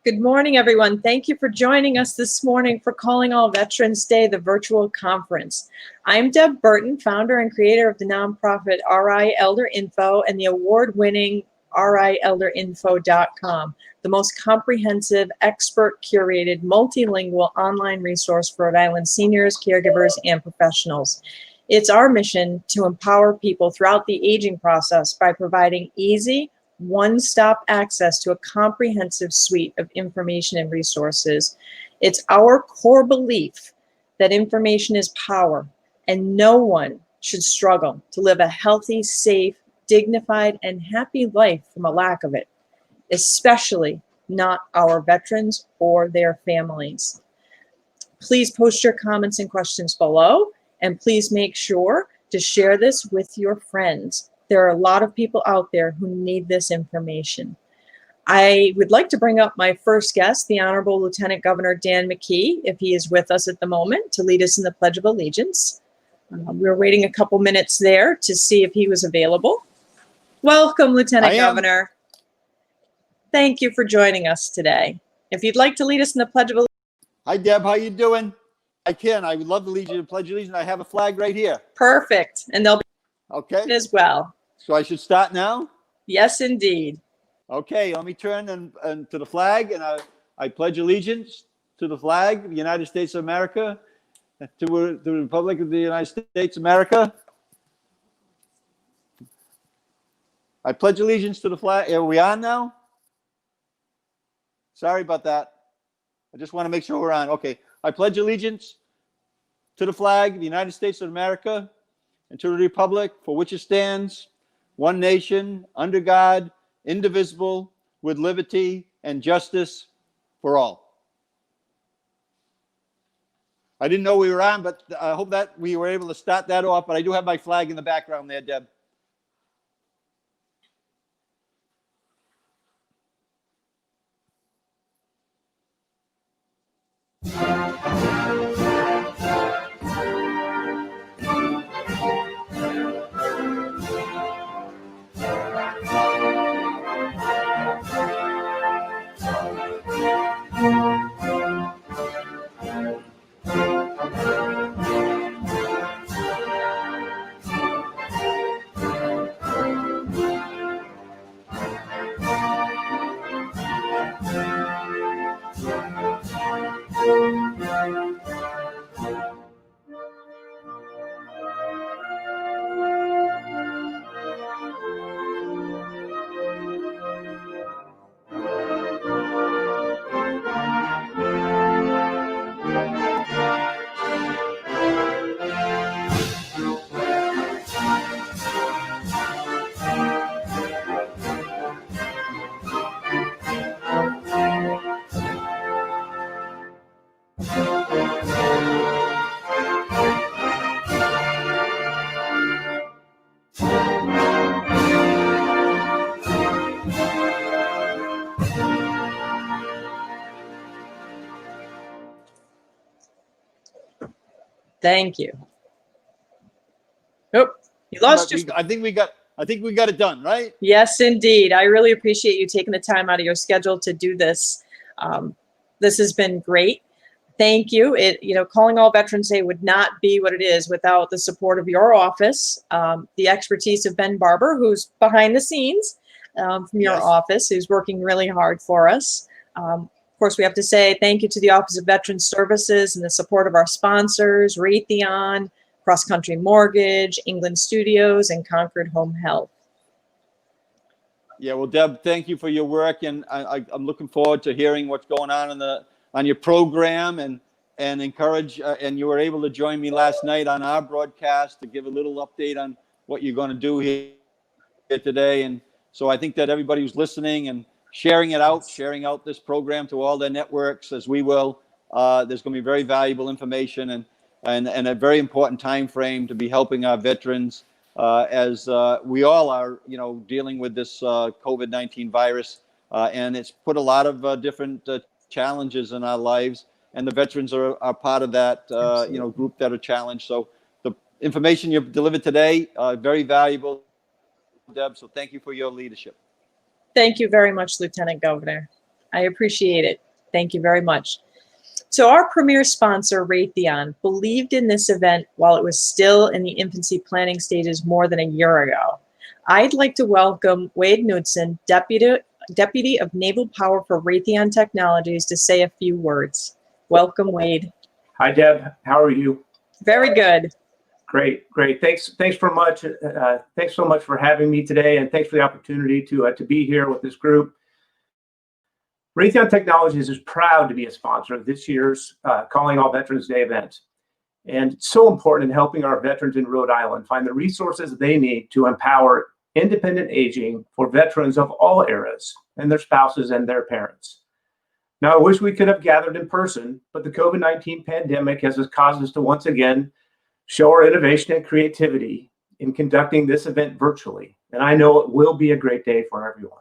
Good morning, everyone. Thank you for joining us this morning for Calling All Veterans Day, the virtual conference. I'm Deb Burton, founder and creator of the nonprofit RI Elder Info and the award-winning rielderinfo.com, the most comprehensive, expert-curated, multilingual online resource for Rhode Island seniors, caregivers, and professionals. It's our mission to empower people throughout the aging process by providing easy, one-stop access to a comprehensive suite of information and resources. It's our core belief that information is power, and no one should struggle to live a healthy, safe, dignified, and happy life from a lack of it, especially not our veterans or their families. Please post your comments and questions below, and please make sure to share this with your friends. There are a lot of people out there who need this information. I would like to bring up my first guest, the Honorable Lieutenant Governor Dan McKee, if he is with us at the moment, to lead us in the Pledge of Allegiance. We're waiting a couple minutes there to see if he was available. Welcome, Lieutenant Governor. Thank you for joining us today. If you'd like to lead us in the Pledge of Allegiance. Hi, Deb. How you doing? I would love to lead you to Pledge of Allegiance. I have a flag right here. Perfect. And they'll be okay as well. So I should start now? Yes, indeed. Okay, let me turn and to the flag, and I pledge allegiance to the flag of the United States of America, to the Republic of the United States of America. I pledge allegiance to the flag. Are we on now? Sorry about that. I just want to make sure we're on. Okay. I pledge allegiance to the flag of the United States of America and to the republic for which it stands, one nation, under God, indivisible, with liberty and justice for all. I didn't know we were on, but I hope that we were able to start that off, but I do have my flag in the background there, Deb. Thank you. Oh, you lost your... I think we got it done, right? Yes, indeed. I really appreciate you taking the time out of your schedule to do this. This has been great. Thank you. Calling All Veterans Day would not be what it is without the support of your office, the expertise of Ben Barber, who's behind the scenes from your office, who's working really hard for us. Of course, we have to say thank you to the Office of Veterans Services and the support of our sponsors, Raytheon, CrossCountry Mortgage, England Studios, and Concord Home Health. Yeah, well, Deb, thank you for your work, and I'm looking forward to hearing what's going on your program, and encourage. And you were able to join me last night on our broadcast to give a little update on what you're going to do here today. And so I think that everybody who's listening and sharing out this program to all their networks, as we will. There's going to be very valuable information and a very important time frame to be helping our veterans as we all are, dealing with this COVID-19 virus. And it's put a lot of different challenges in our lives. And the veterans are part of that, group that are challenged. So the information you've delivered today, very valuable, Deb. So thank you for your leadership. Thank you very much, Lieutenant Governor. I appreciate it. Thank you very much. So our premier sponsor, Raytheon, believed in this event while it was still in the infancy planning stages more than a year ago. I'd like to welcome Wade Knudson, Deputy of Naval Power for Raytheon Technologies, to say a few words. Welcome, Wade. Hi, Deb. How are you? Very good. Great. Thanks for much. Thanks so much for having me today, and thanks for the opportunity to be here with this group. Raytheon Technologies is proud to be a sponsor of this year's Calling All Veterans Day event. And it's so important in helping our veterans in Rhode Island find the resources they need to empower independent aging for veterans of all eras and their spouses and their parents. Now, I wish we could have gathered in person, but the COVID-19 pandemic has caused us to once again show our innovation and creativity in conducting this event virtually. And I know it will be a great day for everyone.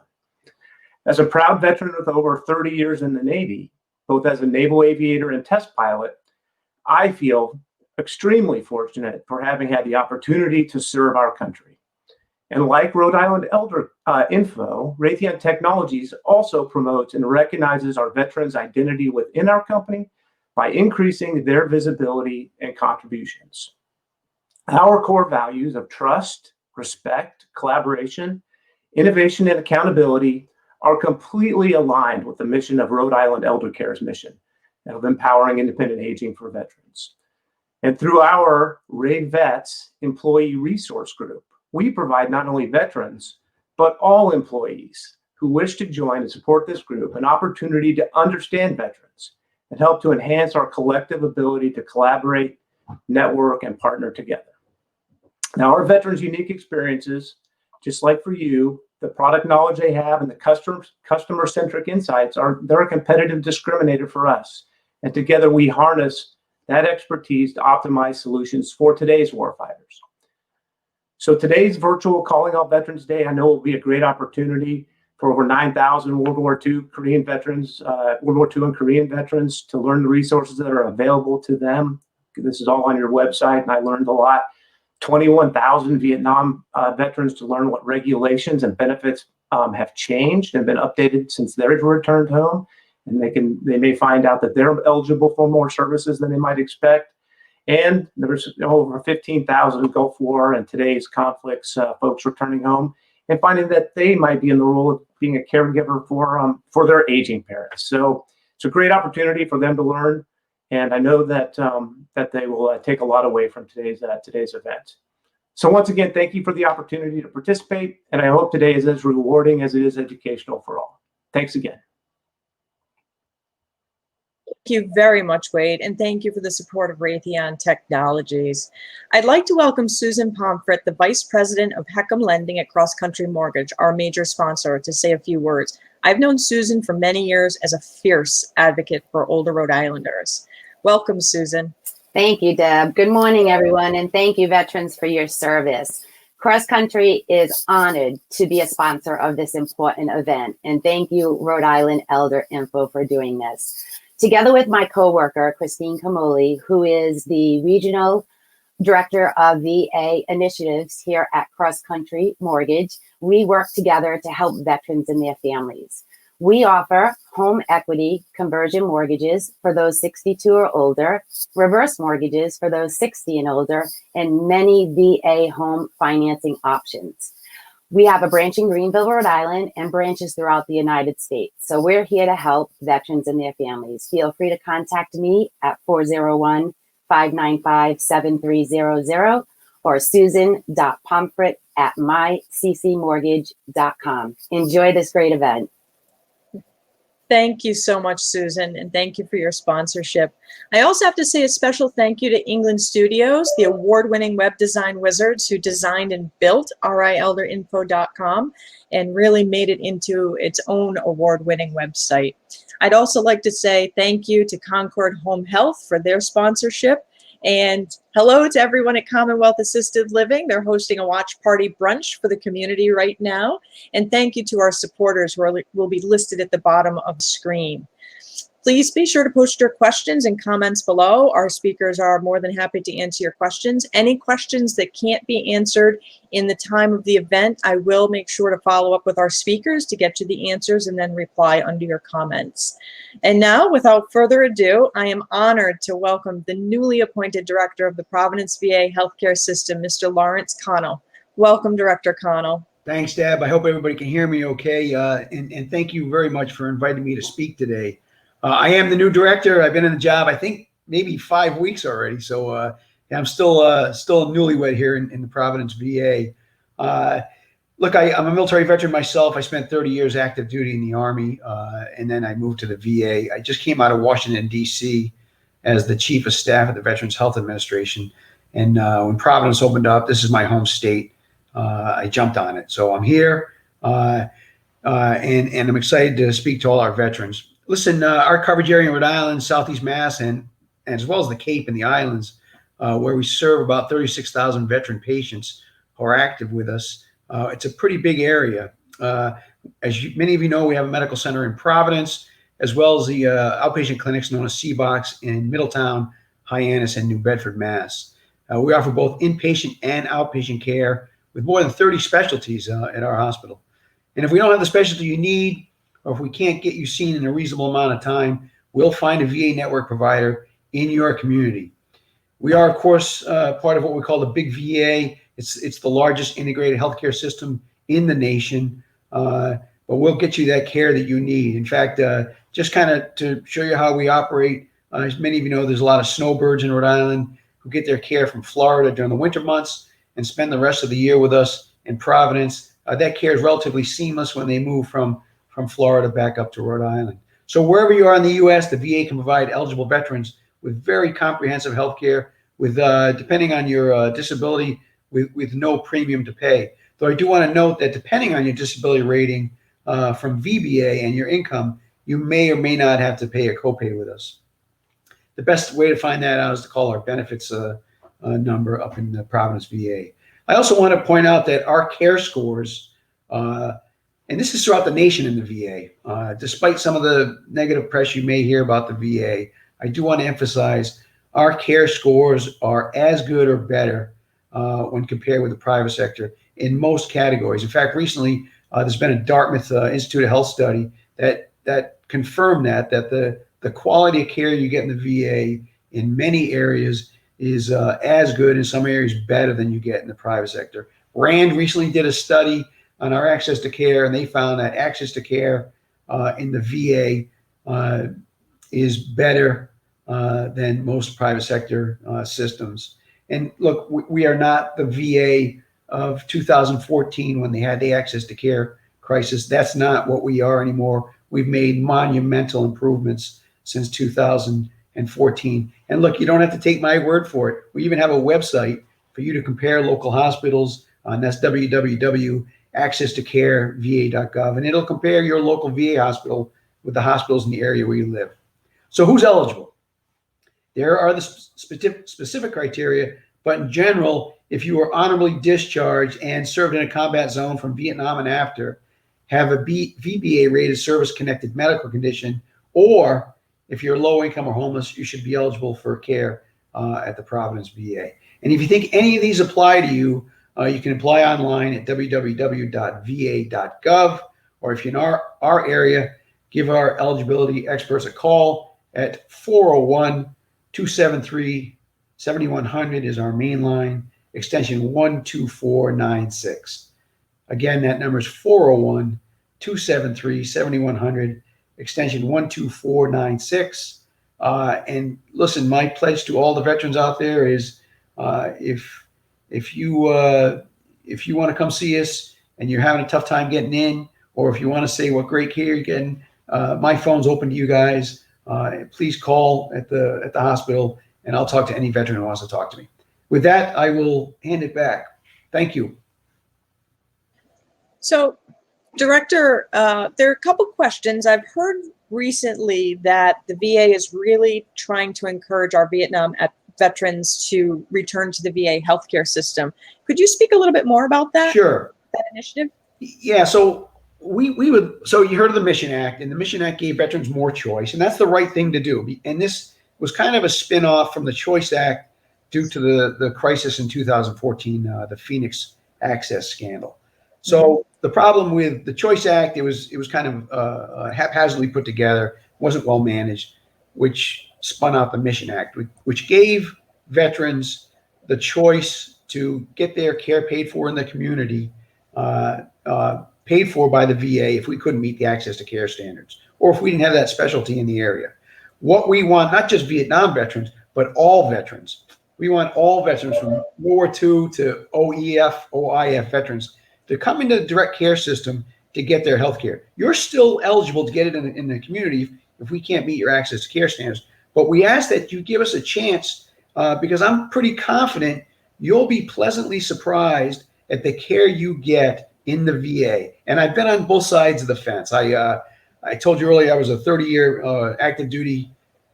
As a proud veteran with over 30 years in the Navy, both as a naval aviator and test pilot, I feel extremely fortunate for having had the opportunity to serve our country. And like Rhode Island Elder Info, Raytheon Technologies also promotes and recognizes our veterans' identity within our company by increasing their visibility and contributions. Our core values of trust, respect, collaboration, innovation, and accountability are completely aligned with the mission of Rhode Island Elder Care's mission of empowering independent aging for veterans. And through our Ray Vets Employee Resource Group, we provide not only veterans, but all employees who wish to join and support this group an opportunity to understand veterans and help to enhance our collective ability to collaborate, network, and partner together. Now, our veterans' unique experiences, just like for you, the product knowledge they have and the customer-centric insights they're a competitive discriminator for us. And together we harness that expertise to optimize solutions for today's warfighters. So today's virtual Calling All Veterans Day, I know will be a great opportunity for over 9,000 World War II Korean veterans, World War II and Korean veterans to learn the resources that are available to them. This is all on your website, and I learned a lot. 21,000 Vietnam veterans to learn what regulations and benefits have changed and been updated since they've returned home. And they may find out that they're eligible for more services than they might expect. And there's over 15,000 Gulf War and today's conflicts folks returning home and finding that they might be in the role of being a caregiver for their aging parents. So it's a great opportunity for them to learn. And I know that that they will take a lot away from today's event. So once again, thank you for the opportunity to participate. And I hope today is as rewarding as it is educational for all. Thanks again. Thank you very much, Wade, and thank you for the support of Raytheon Technologies. I'd like to welcome Susan Pomfret, the Vice President of HECM Lending at CrossCountry Mortgage, our major sponsor, to say a few words. I've known Susan for many years as a fierce advocate for older Rhode Islanders. Welcome, Susan. Thank you, Deb. Good morning, everyone, and thank you, veterans, for your service. CrossCountry is honored to be a sponsor of this important event, and thank you, Rhode Island Elder Info, for doing this. Together with my coworker, Christine Camoli, who is the Regional Director of VA Initiatives here at CrossCountry Mortgage, we work together to help veterans and their families. We offer home equity conversion mortgages for those 62 or older, reverse mortgages for those 60 and older, and many VA home financing options. We have a branch in Greenville, Rhode Island, and branches throughout the United States. So we're here to help veterans and their families. Feel free to contact me at 401-595-7300 or susan.pomfret@myccmortgage.com. Enjoy this great event. Thank you so much, Susan, and thank you for your sponsorship. I also have to say a special thank you to England Studios, the award-winning web design wizards who designed and built rielderinfo.com and really made it into its own award-winning website. I'd also like to say thank you to Concord Home Health for their sponsorship. And hello to everyone at Commonwealth Assisted Living. They're hosting a watch party brunch for the community right now. And thank you to our supporters who will be listed at the bottom of the screen. Please be sure to post your questions and comments below. Our speakers are more than happy to answer your questions. Any questions that can't be answered in the time of the event, I will make sure to follow up with our speakers to get you the answers and then reply under your comments. And now, without further ado, I am honored to welcome the newly appointed Director of the Providence VA Healthcare System, Mr. Lawrence Connell. Welcome, Director Connell. Thanks, Deb. I hope everybody can hear me okay. And thank you very much for inviting me to speak today. I am the new director. I've been in the job, I think, maybe 5 weeks already. So I'm still a newlywed here in the Providence VA. Look, I'm a military veteran myself. I spent 30 years active duty in the Army, and then I moved to the VA. I just came out of Washington, D.C. as the Chief of Staff at the Veterans Health Administration. And when Providence opened up, this is my home state. I jumped on it. So I'm here, and I'm excited to speak to all our veterans. Listen, our coverage area in Rhode Island, Southeast Mass, and as well as the Cape and the Islands, where we serve about 36,000 veteran patients who are active with us. It's a pretty big area. Many of you know, we have a medical center in Providence, as well as the outpatient clinics known as C-Box in Middletown, Hyannis, and New Bedford, Mass. We offer both inpatient and outpatient care with more than 30 specialties at our hospital. And if we don't have the specialty you need, or if we can't get you seen in a reasonable amount of time, we'll find a VA network provider in your community. We are, of course, part of what we call the Big VA. It's the largest integrated healthcare system in the nation, but we'll get you that care that you need. In fact, just kind of to show you how we operate, as many of you know, there's a lot of snowbirds in Rhode Island who get their care from Florida during the winter months and spend the rest of the year with us in Providence. That care is relatively seamless when they move from Florida back up to Rhode Island. So wherever you are in the U.S., the VA can provide eligible veterans with very comprehensive health care, with depending on your disability, with no premium to pay. Though I do want to note that depending on your disability rating from VBA and your income, you may or may not have to pay a copay with us. The best way to find that out is to call our benefits number up in the Providence VA. I also want to point out that our care scores, and this is throughout the nation in the VA, despite some of the negative press you may hear about the VA, I do want to emphasize our care scores are as good or better when compared with the private sector in most categories. In fact, recently there's been a Dartmouth Institute of Health study that confirmed that the quality of care you get in the VA in many areas is as good, in some areas better than you get in the private sector. RAND recently did a study on our access to care, and they found that access to care in the VA is better than most private sector systems. And look, we are not the VA of 2014 when they had the access to care crisis. That's not what we are anymore. We've made monumental improvements since 2014. And look, you don't have to take my word for it. We even have a website for you to compare local hospitals, and that's www.accesstocareva.gov, and it'll compare your local VA hospital with the hospitals in the area where you live. So who's eligible? There are the specific criteria, but in general, if you were honorably discharged and served in a combat zone from Vietnam and after, have a VBA-rated service-connected medical condition, or if you're low income or homeless, you should be eligible for care at the Providence VA. And if you think any of these apply to you, you can apply online at www.va.gov, or if you're in our area, give our eligibility experts a call at 401-273-7100 is our main line, extension 12496. Again, that number is 401-273-7100, extension 12496. And listen, my pledge to all the veterans out there is if you want to come see us and you're having a tough time getting in, or if you want to say what great care you're getting, my phone's open to you guys. Please call at the hospital, and I'll talk to any veteran who wants to talk to me. With that, I will hand it back. Thank you. So, Director, there are a couple questions. I've heard recently that the VA is really trying to encourage our Vietnam veterans to return to the VA healthcare system. Could you speak a little bit more about that? Sure. That initiative? Yeah. So we would, so you heard of the Mission Act, and the Mission Act gave veterans more choice, and that's the right thing to do. And this was kind of a spin-off from the Choice Act due to the crisis in 2014, the Phoenix Access scandal. So the problem with the Choice Act, it was kind of haphazardly put together, wasn't well managed, which spun out the Mission Act, which gave veterans the choice to get their care paid for in the community, paid for by the VA if we couldn't meet the access to care standards, or if we didn't have that specialty in the area. What we want, not just Vietnam veterans, but all veterans. We want all veterans from World War II to OEF, OIF veterans to come into the direct care system to get their health care. You're still eligible to get it in the community if we can't meet your access to care standards. But we ask that you give us a chance because I'm pretty confident you'll be pleasantly surprised at the care you get in the VA. And I've been on both sides of the fence. I told you earlier I was a 30-year active duty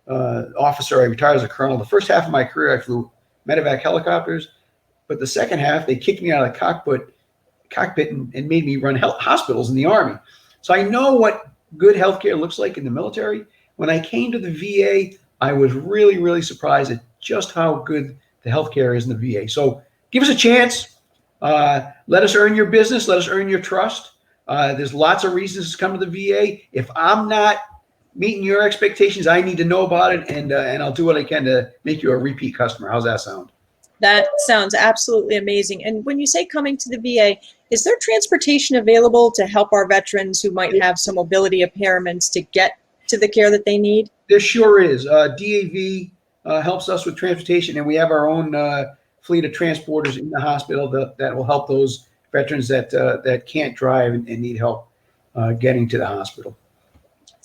officer. I retired as a colonel. The first half of my career I flew medevac helicopters, but the second half they kicked me out of the cockpit and made me run hospitals in the Army. So I know what good healthcare looks like in the military. When I came to the VA, I was really, really surprised at just how good the healthcare is in the VA. So give us a chance. Let us earn your business. Let us earn your trust. There's lots of reasons to come to the VA. If I'm not meeting your expectations, I need to know about it, and I'll do what I can to make you a repeat customer. How's that sound? That sounds absolutely amazing. And when you say coming to the VA, is there transportation available to help our veterans who might have some mobility impairments to get to the care that they need? There sure is. DAV helps us with transportation, and we have our own fleet of transporters in the hospital that will help those veterans that can't drive and need help getting to the hospital.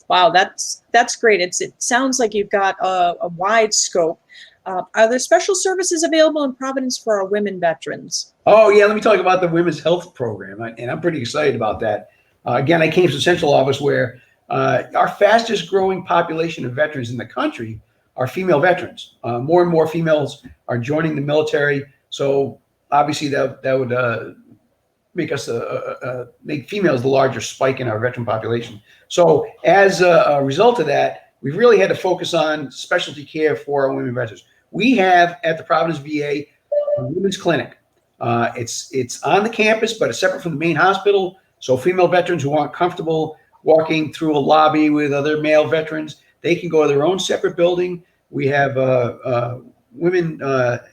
Wow, that's great. It sounds like you've got a wide scope. Are there special services available in Providence for our women veterans? Oh, yeah. Let me talk about the Women's Health Program, and I'm pretty excited about that. Again, I came from Central Office where our fastest growing population of veterans in the country are female veterans. More and more females are joining the military. So obviously that would make us make females the largest spike in our veteran population. So as a result of that, we've really had to focus on specialty care for our women veterans. We have at the Providence VA a women's clinic. It's on the campus, but it's separate from the main hospital. So female veterans who aren't comfortable walking through a lobby with other male veterans, they can go to their own separate building. We have women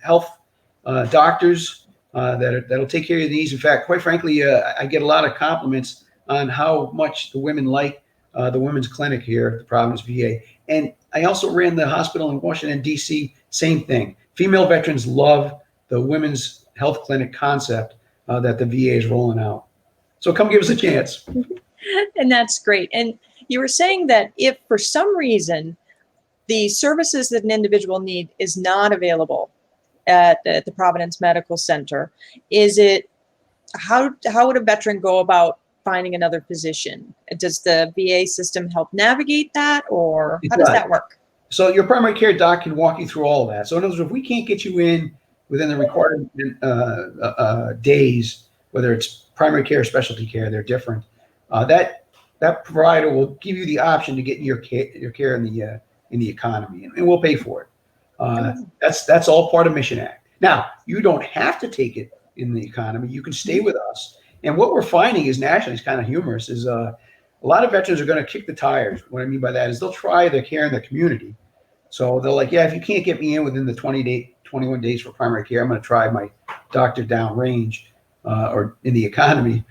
health doctors that'll take care of your needs. In fact, quite frankly, I get a lot of compliments on how much the women like the women's clinic here at the Providence VA. And I also ran the hospital in Washington, D.C., same thing. Female veterans love the women's health clinic concept that the VA is rolling out. So come give us a chance. And that's great. And you were saying that if for some reason the services that an individual needs is not available at the Providence Medical Center, how would a veteran go about finding another physician? Does the VA system help navigate that, or how does that work? So your primary care doc can walk you through all of that. So in other words, if we can't get you in within the required days, whether it's primary care or specialty care, they're different. That provider will give you the option to get your care in the economy, and we'll pay for it. That's all part of Mission Act. Now, you don't have to take it in the economy. You can stay with us. And what we're finding is nationally, it's kind of humorous, is a lot of veterans are going to kick the tires. What I mean by that is they'll try their care in the community. So they're like, yeah, if you can't get me in within the 21 days for primary care, I'm going to try my doctor downrange or in the economy.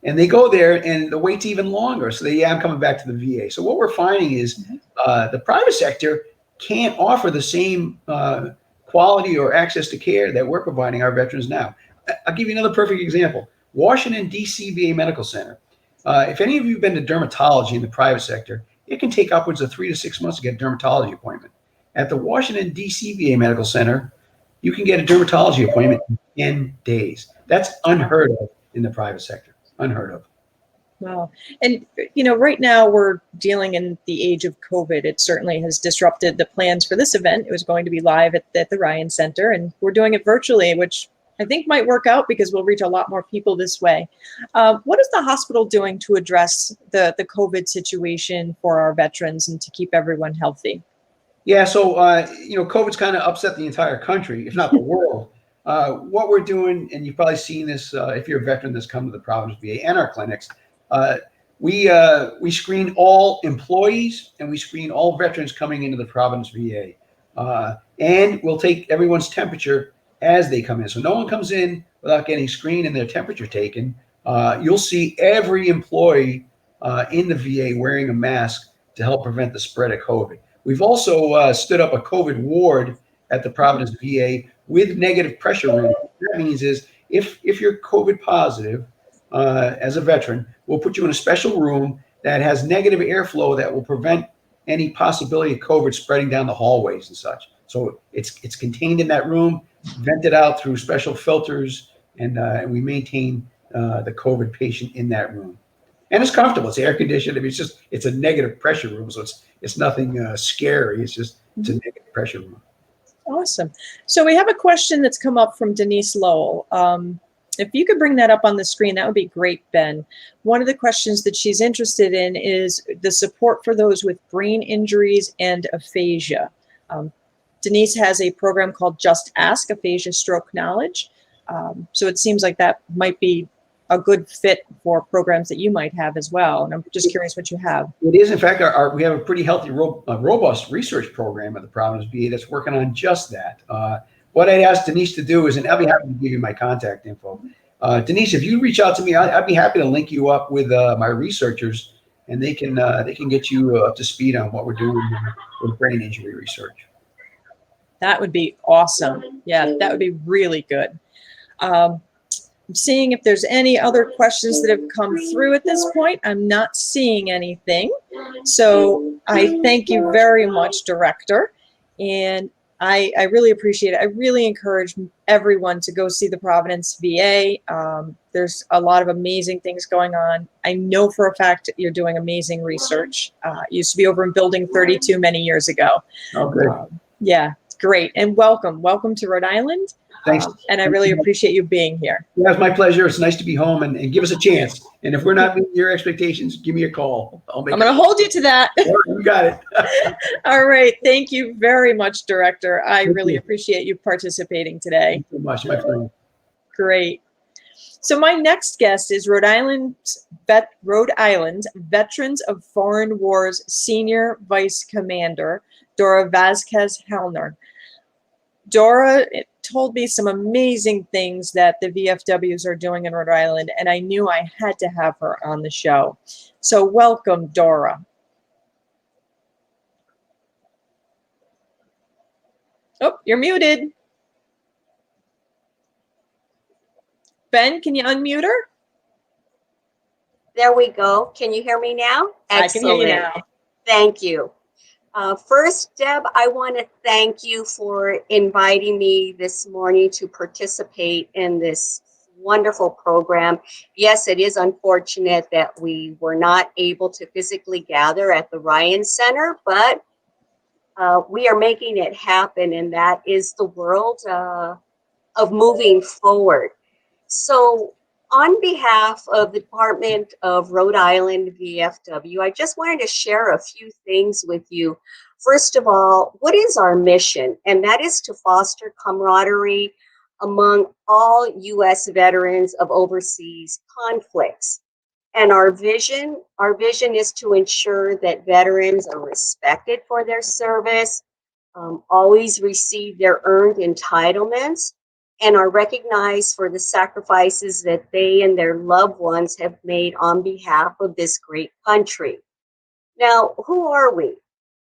And they go there and the wait's even longer. So I'm coming back to the VA. So what we're finding is the private sector can't offer the same quality or access to care that we're providing our veterans now. I'll give you another perfect example. Washington, D.C. VA Medical Center. If any of you have been to dermatology in the private sector, it can take upwards of 3 to 6 months to get a dermatology appointment. At the Washington, D.C. VA Medical Center, you can get a dermatology appointment in 10 days. That's unheard of in the private sector. Unheard of. Wow. And, right now we're dealing in the age of COVID. It certainly has disrupted the plans for this event. It was going to be live at the Ryan Center, and we're doing it virtually, which I think might work out because we'll reach a lot more people this way. What is the hospital doing to address the COVID situation for our veterans and to keep everyone healthy? Yeah, so COVID's kind of upset the entire country, if not the world. What we're doing, and you've probably seen this if you're a veteran that's come to the Providence VA and our clinics, we screen all employees and we screen all veterans coming into the Providence VA, and we'll take everyone's temperature as they come in. So no one comes in without getting screened and their temperature taken. You'll see every employee in the VA wearing a mask to help prevent the spread of COVID. We've also stood up a COVID ward at the Providence VA with negative pressure room. What that means is if you're COVID positive as a veteran, we'll put you in a special room that has negative airflow that will prevent any possibility of COVID spreading down the hallways and such. So it's contained in that room, vented out through special filters, and we maintain the COVID patient in that room. And it's comfortable. It's air conditioned. I mean, it's a negative pressure room, so it's nothing scary. It's a negative pressure room. Awesome. So we have a question that's come up from Denise Lowell. If you could bring that up on the screen, that would be great, Ben. One of the questions that she's interested in is the support for those with brain injuries and aphasia. Denise has a program called Just Ask Aphasia Stroke Knowledge. So it seems like that might be a good fit for programs that you might have as well. And I'm just curious what you have. It is, in fact, we have a pretty healthy, robust research program at the Providence VA that's working on just that. What I'd ask Denise to do is, and I'll be happy to give you my contact info. Denise, if you reach out to me, I'd be happy to link you up with my researchers, and they can get you up to speed on what we're doing with brain injury research. That would be awesome. Yeah, that would be really good. I'm seeing if there's any other questions that have come through at this point. I'm not seeing anything. So I thank you very much, Director. And I really appreciate it. I really encourage everyone to go see the Providence VA. There's a lot of amazing things going on. I know for a fact that you're doing amazing research. Used to be over in Building 32 many years ago. Okay. Yeah, great. And welcome to Rhode Island. Thanks. And I really appreciate you being here. Yeah, it's my pleasure. It's nice to be home and give us a chance. And if we're not meeting your expectations, give me a call. I'm going to hold you to that. You got it. All right. Thank you very much, Director. I really appreciate you participating today. Thank you so much, my friend. Great. So my next guest is Rhode Island Veterans of Foreign Wars Senior Vice Commander, Dora Vasquez-Hellner. Dora told me some amazing things that the VFWs are doing in Rhode Island, and I knew I had to have her on the show. So welcome, Dora. Oh, you're muted. Ben, can you unmute her? There we go. Can you hear me now? Excellent. I can hear you now. Thank you. First, Deb, I want to thank you for inviting me this morning to participate in this wonderful program. Yes, it is unfortunate that we were not able to physically gather at the Ryan Center, but we are making it happen, and that is the world of moving forward. So on behalf of the Department of Rhode Island VFW, I just wanted to share a few things with you. First of all, what is our mission? And that is to foster camaraderie among all U.S. veterans of overseas conflicts. And our vision is to ensure that veterans are respected for their service, always receive their earned entitlements, and are recognized for the sacrifices that they and their loved ones have made on behalf of this great country. Now, who are we?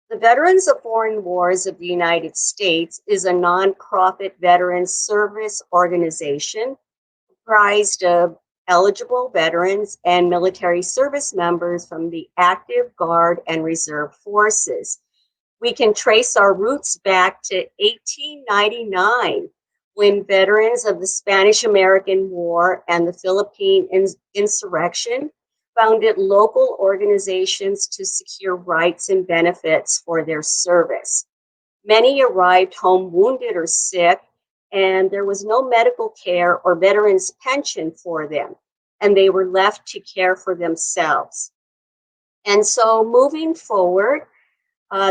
The Veterans of Foreign Wars of the United States is a nonprofit veterans service organization comprised of eligible veterans and military service members from the active, guard, and reserve forces. We can trace our roots back to 1899, when veterans of the Spanish-American War and the Philippine insurrection founded local organizations to secure rights and benefits for their service. Many arrived home wounded or sick and there was no medical care or veterans pension for them, and they were left to care for themselves. And so moving forward,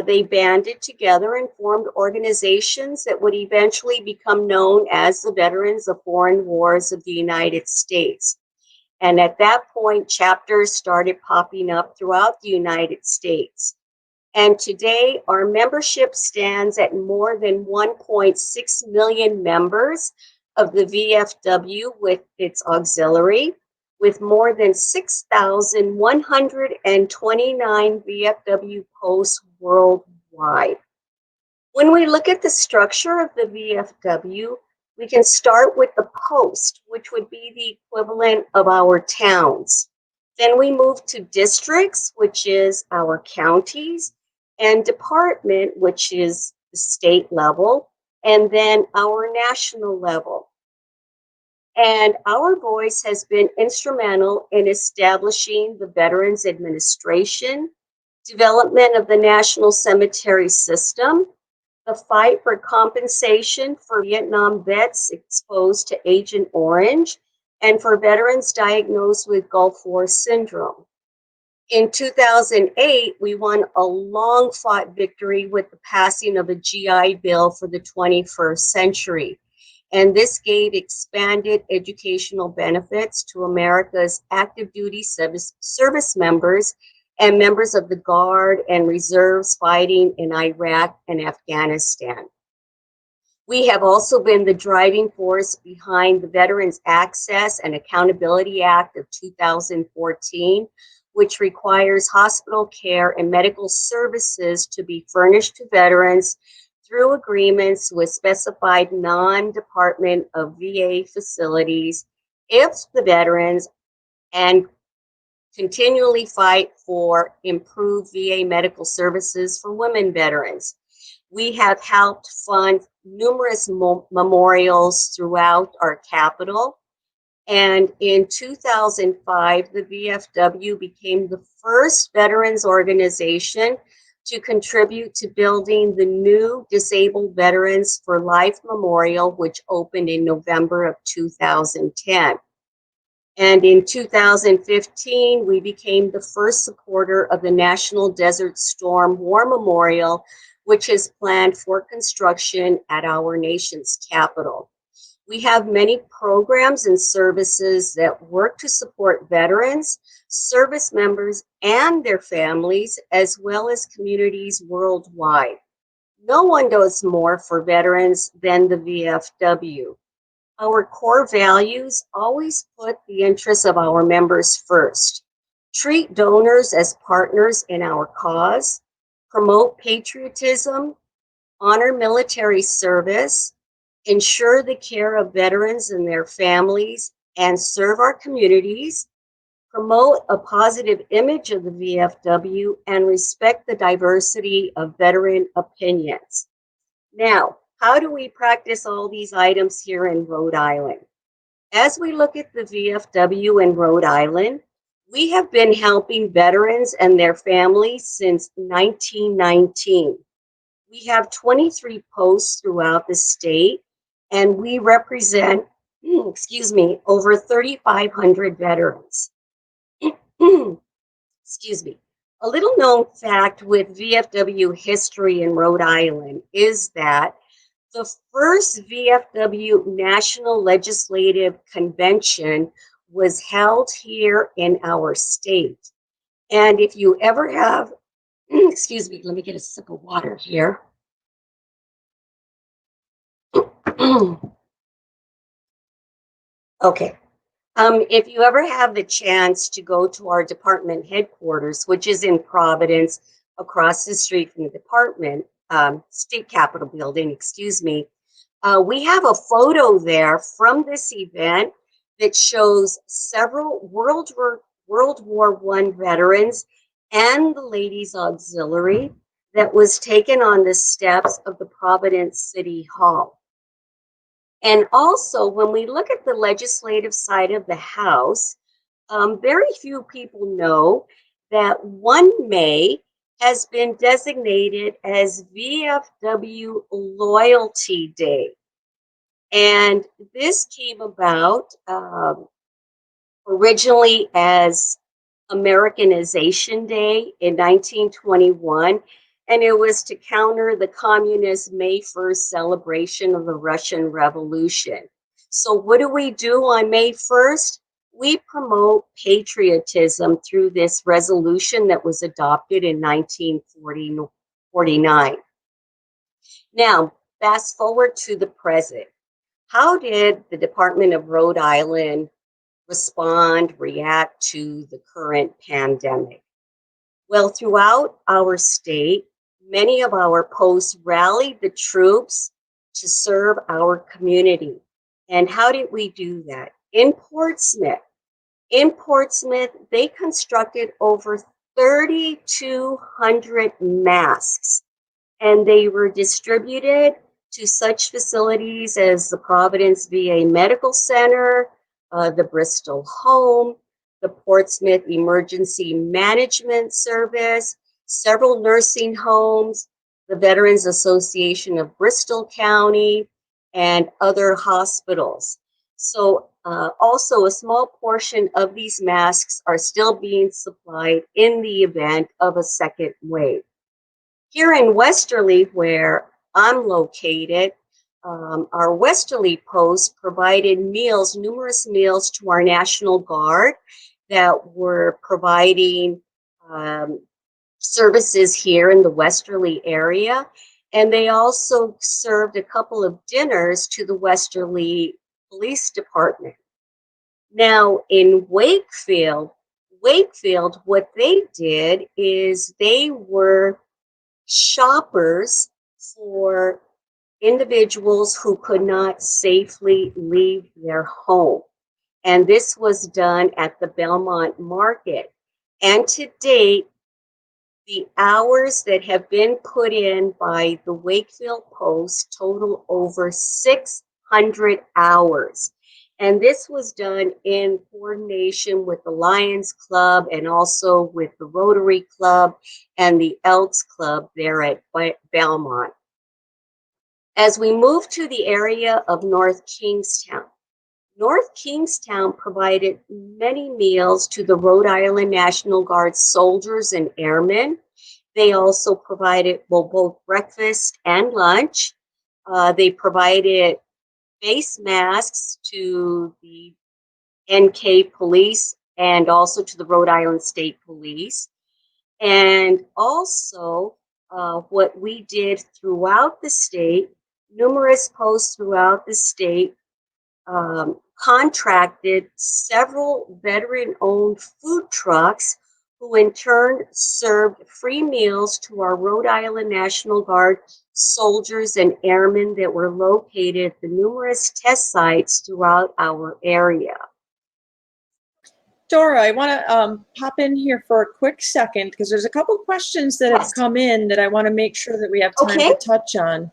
they banded together and formed organizations that would eventually become known as the Veterans of Foreign Wars of the United States. And at that point, chapters started popping up throughout the United States. And today, our membership stands at more than 1.6 million members of the VFW with its auxiliary, with more than 6,129 VFW posts worldwide. When we look at the structure of the VFW, we can start with the post, which would be the equivalent of our towns. Then we move to districts, which is our counties, and department, which is the state level, and then our national level. And our voice has been instrumental in establishing the Veterans Administration, development of the National Cemetery System, the fight for compensation for Vietnam vets exposed to Agent Orange, and for veterans diagnosed with Gulf War syndrome. In 2008, we won a long-fought victory with the passing of a GI Bill for the 21st century. And this gave expanded educational benefits to America's active duty service members and members of the Guard and Reserves fighting in Iraq and Afghanistan. We have also been the driving force behind the Veterans Access and Accountability Act of 2014, which requires hospital care and medical services to be furnished to veterans through agreements with specified non-Department of VA facilities if the veterans and continually fight for improved VA medical services for women veterans. We have helped fund numerous memorials throughout our capital. And in 2005, the VFW became the first veterans organization to contribute to building the new Disabled Veterans for Life Memorial, which opened in November of 2010. And in 2015, we became the first supporter of the National Desert Storm War Memorial, which is planned for construction at our nation's capital. We have many programs and services that work to support veterans, service members, and their families, as well as communities worldwide. No one does more for veterans than the VFW. Our core values always put the interests of our members first. Treat donors as partners in our cause, promote patriotism, honor military service, ensure the care of veterans and their families, and serve our communities, promote a positive image of the VFW, and respect the diversity of veteran opinions. Now, how do we practice all these items here in Rhode Island? As we look at the VFW in Rhode Island, we have been helping veterans and their families since 1919. We have 23 posts throughout the state, and we represent, over 3,500 veterans. Excuse me. A little known fact with VFW history in Rhode Island is that the first VFW National Legislative Convention was held here in our state. And if you ever have, excuse me, let me get a sip of water here. Okay. If you ever have the chance to go to our department headquarters, which is in Providence, across the street from the department, state capitol building, we have a photo there from this event that shows several World War I veterans and the Ladies Auxiliary that was taken on the steps of the Providence City Hall. And also, when we look at the legislative side of the House, very few people know that 1 May has been designated as VFW Loyalty Day. And this came about originally as Americanization Day in 1921, and it was to counter the communist May 1st celebration of the Russian Revolution. So what do we do on May 1st? We promote patriotism through this resolution that was adopted in 1949. Now, fast forward to the present. How did the Department of Rhode Island react to the current pandemic? Well, throughout our state, many of our posts rallied the troops to serve our community. And how did we do that? In Portsmouth, they constructed over 3,200 masks, and they were distributed to such facilities as the Providence VA Medical Center, the Bristol Home, the Portsmouth Emergency Management Service, several nursing homes, the Veterans Association of Bristol County, and other hospitals. So also a small portion of these masks are still being supplied in the event of a second wave. Here in Westerly, where I'm located, our Westerly post provided meals, numerous meals to our National Guard that were providing services here in the Westerly area. And they also served a couple of dinners to the Westerly Police Department. Now in Wakefield, what they did is they were shoppers for individuals who could not safely leave their home. And this was done at the Belmont Market. And to date, the hours that have been put in by the Wakefield Post total over 600 hours. And this was done in coordination with the Lions Club and also with the Rotary Club and the Elks Club there at Belmont. As we move to the area of North Kingstown provided many meals to the Rhode Island National Guard soldiers and airmen. They also provided both breakfast and lunch. They provided face masks to the NK police and also to the Rhode Island State Police. And also what we did throughout the state, numerous posts throughout the state, contracted several veteran-owned food trucks who in turn served free meals to our Rhode Island National Guard soldiers and airmen that were located at the numerous test sites throughout our area. Dora, I want to pop in here for a quick second because there's a couple questions that have come in that I want to make sure that we have time to touch on.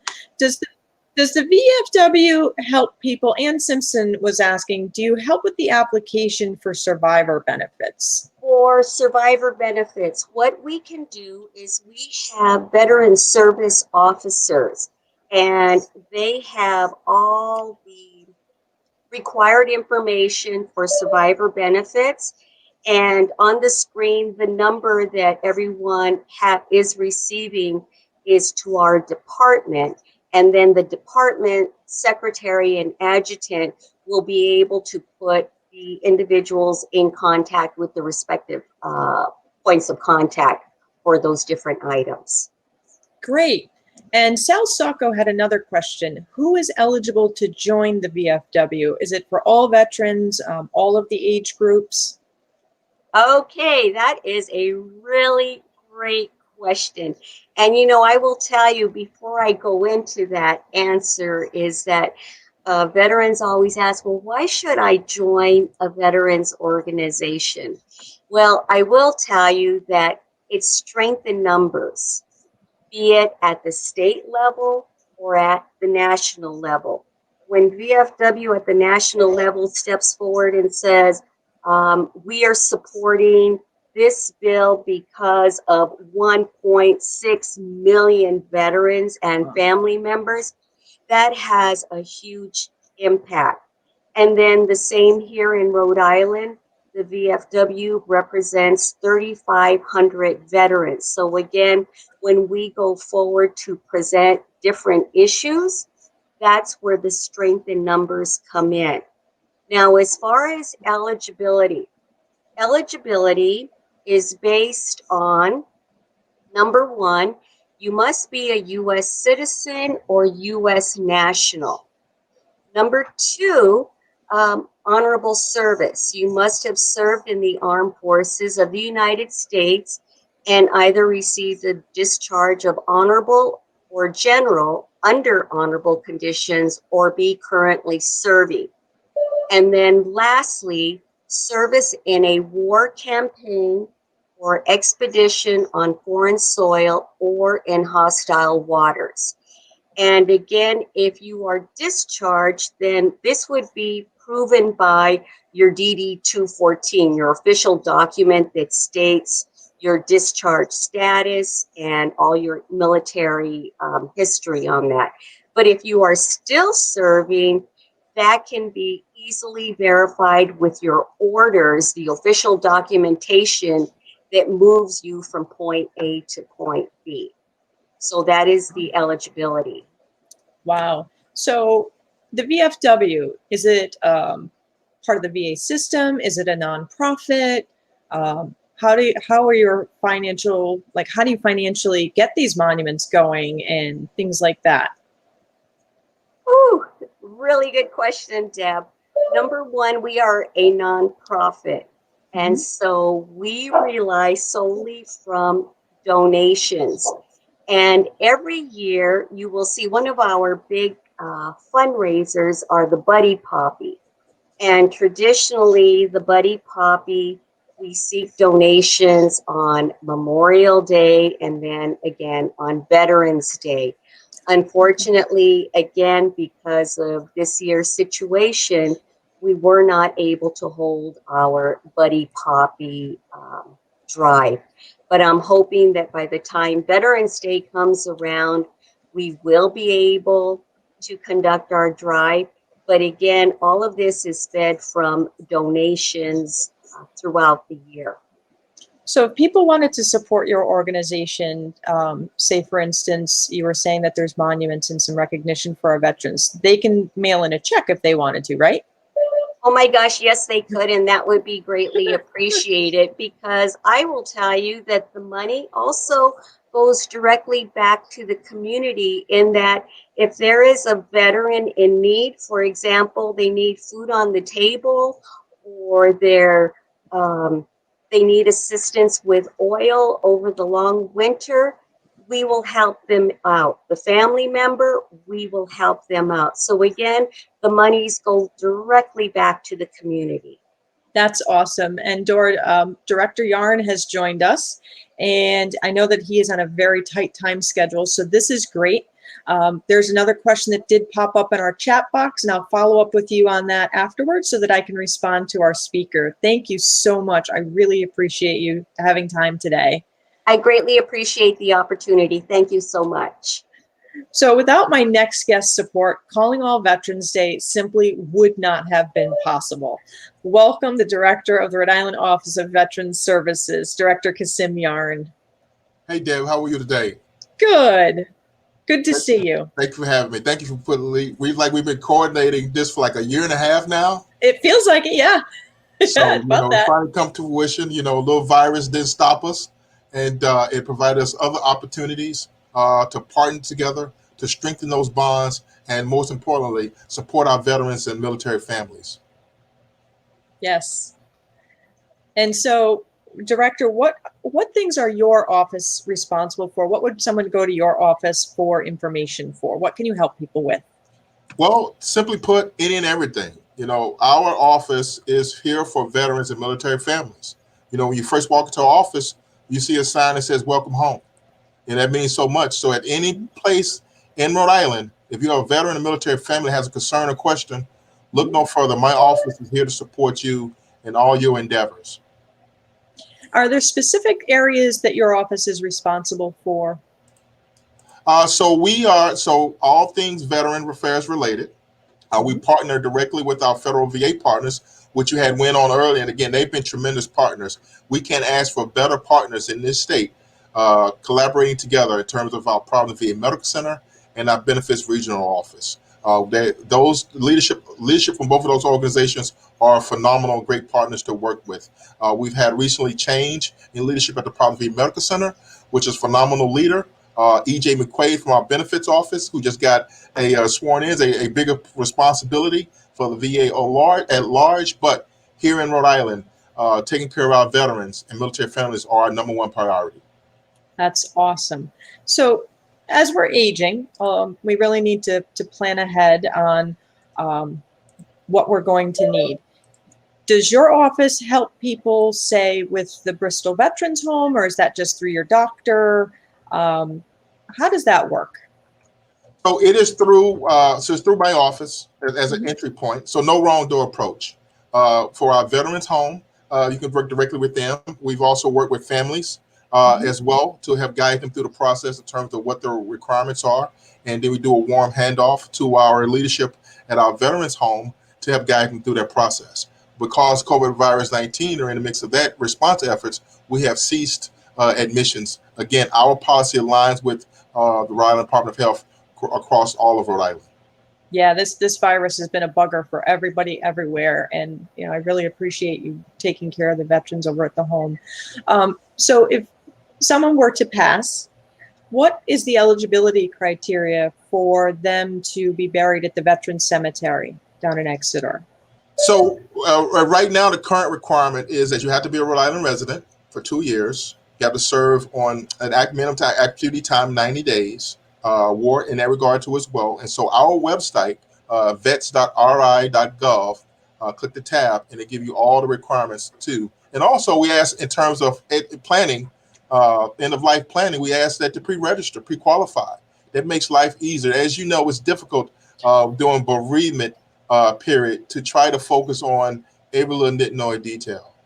Does the VFW help people? Ann Simpson was asking, do you help with the application for survivor benefits? For survivor benefits, what we can do is we have veteran service officers, and they have all the required information for survivor benefits. And on the screen, the number that everyone is receiving is to our department. And then the department secretary and adjutant will be able to put the individuals in contact with the respective points of contact for those different items. Great. And Sal Sacco had another question. Who is eligible to join the VFW? Is it for all veterans, all of the age groups? Okay, that is a really great question. And you know, I will tell you before I go into that answer is that veterans always ask, well, why should I join a veterans organization? Well, I will tell you that it's strength in numbers, be it at the state level or at the national level. When VFW at the national level steps forward and says, we are supporting this bill because of 1.6 million veterans and family members, that has a huge impact. And then the same here in Rhode Island, the VFW represents 3,500 veterans. So again, when we go forward to present different issues, that's where the strength in numbers come in. Now, as far as eligibility is based on, number one, you must be a U.S. citizen or U.S. national. Number two, honorable service. You must have served in the armed forces of the United States and either received a discharge of honorable or general under honorable conditions or be currently serving. And then lastly, service in a war campaign or expedition on foreign soil or in hostile waters. And again, if you are discharged, then this would be proven by your DD-214, your official document that states your discharge status and all your military history on that. But if you are still serving, that can be easily verified with your orders, the official documentation that moves you from point A to point B. So that is the eligibility. Wow. So the VFW, is it part of the VA system? Is it a nonprofit? How are your financial, like, how do you financially get these monuments going and things like that? Ooh, really good question, Deb. Number one, we are a nonprofit. And so we rely solely from donations. And every year you will see one of our big fundraisers are the Buddy Poppy. And traditionally the Buddy Poppy, we seek donations on Memorial Day and then again on Veterans Day. Unfortunately, again, because of this year's situation, we were not able to hold our Buddy Poppy drive. But I'm hoping that by the time Veterans Day comes around, we will be able to conduct our drive. But again, all of this is fed from donations throughout the year. So if people wanted to support your organization, say, for instance, you were saying that there's monuments and some recognition for our veterans, they can mail in a check if they wanted to, right? Oh my gosh, yes, they could, and that would be greatly appreciated, because I will tell you that the money also goes directly back to the community, in that if there is a veteran in need, for example, they need food on the table, or they need assistance with oil over the long winter, we will help them out. The family member, we will help them out. So again, the monies go directly back to the community. That's awesome. And Dora, Director Yarn has joined us, and I know that he is on a very tight time schedule, so this is great. There's another question that did pop up in our chat box, and I'll follow up with you on that afterwards so that I can respond to our speaker. Thank you so much. I really appreciate you having time today. I greatly appreciate the opportunity. Thank you so much. So without my next guest support, Calling All Veterans Day simply would not have been possible. Welcome the Director of the Rhode Island Office of Veterans Services, Director Kasim Yarn. Hey, Deb, how are you today? Good. Good to see you. Thank you for having me. Thank you for putting we've been coordinating this for like a year and a half now. It feels like it, yeah. So, it's finally come to fruition. A little virus didn't stop us, and it provided us other opportunities to partner together, to strengthen those bonds, and most importantly, support our veterans and military families. Yes. And so, Director, what things are your office responsible for? What would someone go to your office for information for? What can you help people with? Well, simply put, any and everything. Our office is here for veterans and military families. When you first walk into our office, you see a sign that says "Welcome Home," and that means so much. So, at any place in Rhode Island, if you have a veteran and military family that has a concern or question, look no further. My office is here to support you in all your endeavors. Are there specific areas that your office is responsible for? So all things veteran affairs related. We partner directly with our federal VA partners, which you had went on earlier. And again, they've been tremendous partners. We can't ask for better partners in this state, collaborating together in terms of our Providence VA Medical Center and our Benefits Regional Office. Those leadership from both of those organizations are phenomenal, great partners to work with. We've had recently change in leadership at the Providence VA Medical Center, which is phenomenal leader. E.J. McQuaid from our benefits office, who just got sworn in, a bigger responsibility for the VA at large. But here in Rhode Island, taking care of our veterans and military families are our number one priority. That's awesome. So as we're aging, we really need to plan ahead on what we're going to need. Does your office help people, say, with the Bristol Veterans Home, or is that just through your doctor? How does that work? So it is through it's through my office as an entry point. So no wrong door approach. For our veterans home, you can work directly with them. We've also worked with families as well to help guide them through the process in terms of what their requirements are. And then we do a warm handoff to our leadership at our veterans home to help guide them through that process. Because COVID-19 are in the mix of that response efforts, we have ceased admissions. Again, our policy aligns with the Rhode Island Department of Health across all of Rhode Island. Yeah, this virus has been a bugger for everybody everywhere, and I really appreciate you taking care of the veterans over at the home. So if someone were to pass, what is the eligibility criteria for them to be buried at the Veterans Cemetery down in Exeter? So right now, the current requirement is that you have to be a Rhode Island resident for 2 years. You have to serve on an minimum active duty time 90 days, war in that regard to as well. And so our website, vets.ri.gov, click the tab and they give you all the requirements too. And also we ask in terms of planning, end of life planning, we ask that to pre-register, pre-qualify. That makes life easier. As you know, it's difficult during bereavement period to try to focus on every little nitty detail.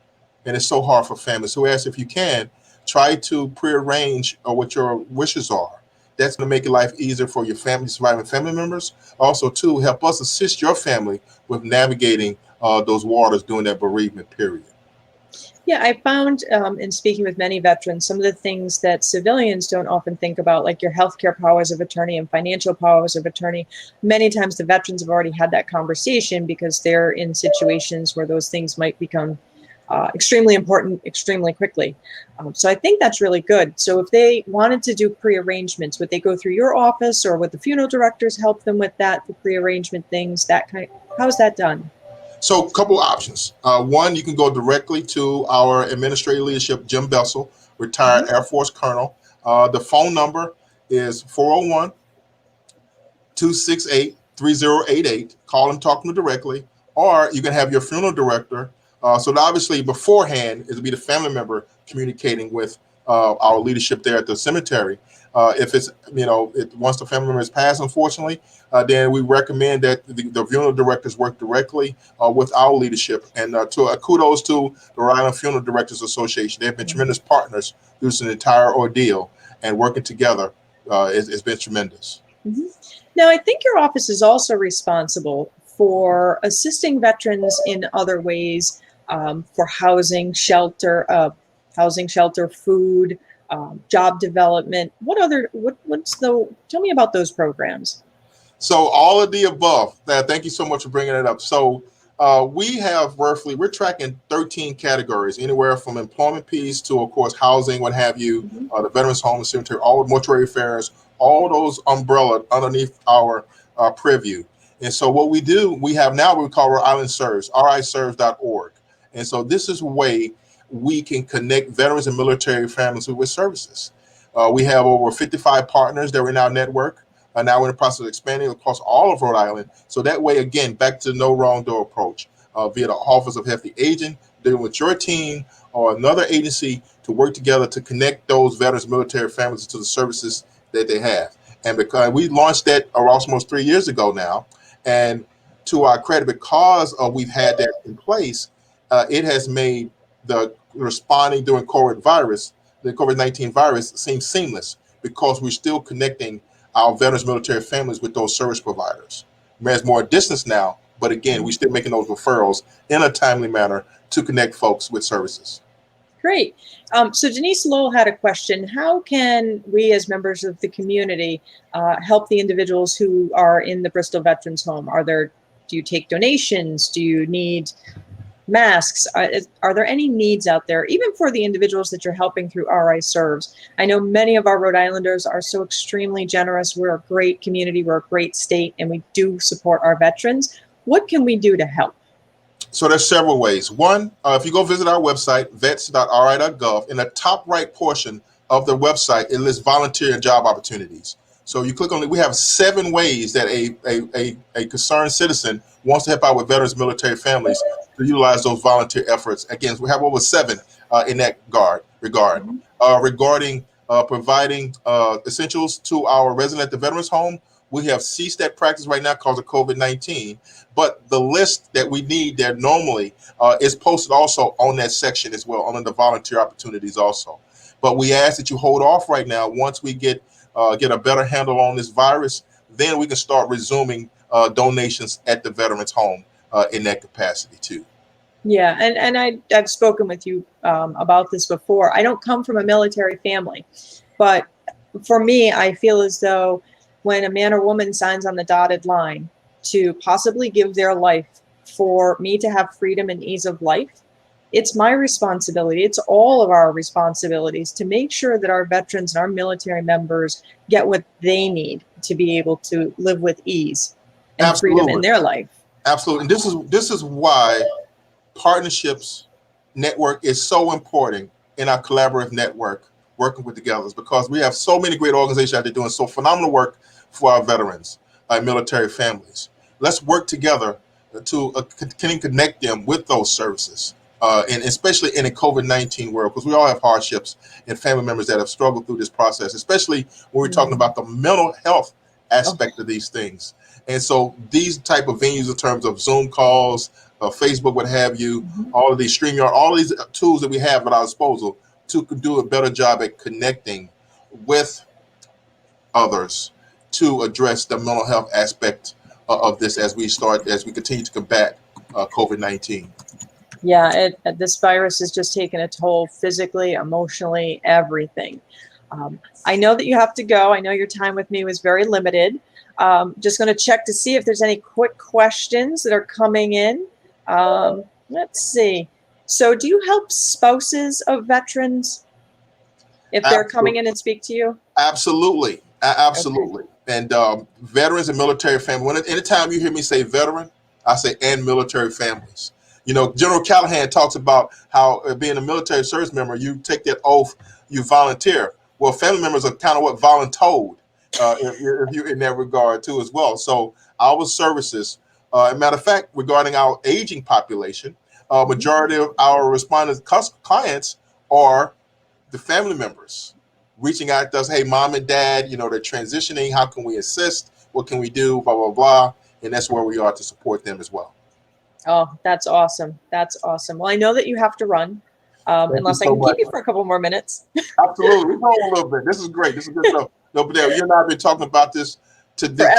And it's so hard for families. So we ask if you can, try to prearrange what your wishes are. That's going to make your life easier for your family, surviving family members. Also, too, help us assist your family with navigating those waters during that bereavement period. Yeah, I found in speaking with many veterans, some of the things that civilians don't often think about, like your healthcare powers of attorney and financial powers of attorney. Many times the veterans have already had that conversation because they're in situations where those things might become extremely important extremely quickly. So I think that's really good. So if they wanted to do pre-arrangements, would they go through your office, or would the funeral directors help them with that, the pre-arrangement things, that kind of, how's that done? So a couple options. One, you can go directly to our administrative leadership, Jim Bessel, retired Air Force Colonel. The phone number is 401-268-3088. Call him, talk to him directly. Or you can have your funeral director. So obviously beforehand, it would be the family member communicating with our leadership there at the cemetery. If it's, once the family member has passed, unfortunately, then we recommend that the funeral directors work directly with our leadership. And kudos to the Rhode Island Funeral Directors Association. They've been tremendous partners through this entire ordeal, and working together has been tremendous. Mm-hmm. Now, I think your office is also responsible for assisting veterans in other ways, for housing, shelter, food, job development. Tell me about those programs. So all of the above. Thank you so much for bringing it up. So we're tracking 13 categories, anywhere from employment piece to, of course, housing, what have you, the veterans home, the cemetery, all the mortuary affairs, all those umbrella underneath our purview. And so what we do, we have now what we call Rhode Island Serves, riserves.org. And so this is a way we can connect veterans and military families with services. We have over 55 partners that are in our network. Now we're in the process of expanding across all of Rhode Island. So that way, again, back to the no wrong door approach via the Office of Healthy Aging, dealing with your team or another agency to work together to connect those veterans and military families to the services that they have. And because we launched that almost 3 years ago now, and to our credit, because we've had that in place, it has made the responding during the COVID-19 virus seem seamless, because we're still connecting our veterans military families with those service providers. There's more distance now, but again, we're still making those referrals in a timely manner to connect folks with services. Great. So Denise Lowell had a question. How can we as members of the community help the individuals who are in the Bristol Veterans Home? Do you take donations? Do you need masks? Are there any needs out there, even for the individuals that you're helping through RI Serves? I know many of our Rhode Islanders are so extremely generous. We're a great community, we're a great state, and we do support our veterans. What can we do to help? So there's several ways. One, if you go visit our website, vets.ri.gov, in the top right portion of the website, it lists volunteer and job opportunities. So you click on it. We have 7 ways that a concerned citizen wants to help out with veterans, military families to utilize those volunteer efforts. Again, we have over 7 in that regard. Regarding providing essentials to our resident at the Veterans Home, we have ceased that practice right now because of COVID-19, but the list that we need there normally is posted also on that section as well, under the volunteer opportunities also. But we ask that you hold off right now. Once we get a better handle on this virus, then we can start resuming donations at the Veterans Home in that capacity too. Yeah, and I've spoken with you about this before. I don't come from a military family, but for me, I feel as though when a man or woman signs on the dotted line to possibly give their life for me to have freedom and ease of life, it's my responsibility. It's all of our responsibilities to make sure that our veterans and our military members get what they need to be able to live with ease and freedom in their life. Absolutely. And this is why partnerships network is so important in our collaborative network, working with together, because we have so many great organizations out there doing so phenomenal work for our veterans, our military families. Let's work together to connect them with those services, and especially in a COVID-19 world, because we all have hardships and family members that have struggled through this process, especially when we're talking about the mental health aspect of these things. And so these type of venues in terms of Zoom calls, Facebook, what have you, all of these StreamYard, all of these tools that we have at our disposal to do a better job at connecting with others to address the mental health aspect of this as we continue to combat COVID-19. Yeah, this virus has just taken a toll physically, emotionally, everything. I know that you have to go. I know your time with me was very limited. Just going to check to see if there's any quick questions that are coming in. Let's see. So do you help spouses of veterans if they're coming in and speak to you? Absolutely. Absolutely. Okay. And veterans and military families, anytime you hear me say veteran, I say and military families. You know, General Callahan talks about how being a military service member, you take that oath, you volunteer. Well, family members are kind of what voluntold if you're in that regard too as well. So our services, as a matter of fact, regarding our aging population, majority of our respondent clients are the family members reaching out to us. Hey, mom and dad, they're transitioning. How can we assist? What can we do? Blah, blah, blah. And that's where we are to support them as well. Oh, that's awesome. That's awesome. Well, I know that you have to run, unless I can keep you for a couple more minutes. Absolutely. We go a little bit. This is great. This is good stuff. No, but you and I have been talking about this today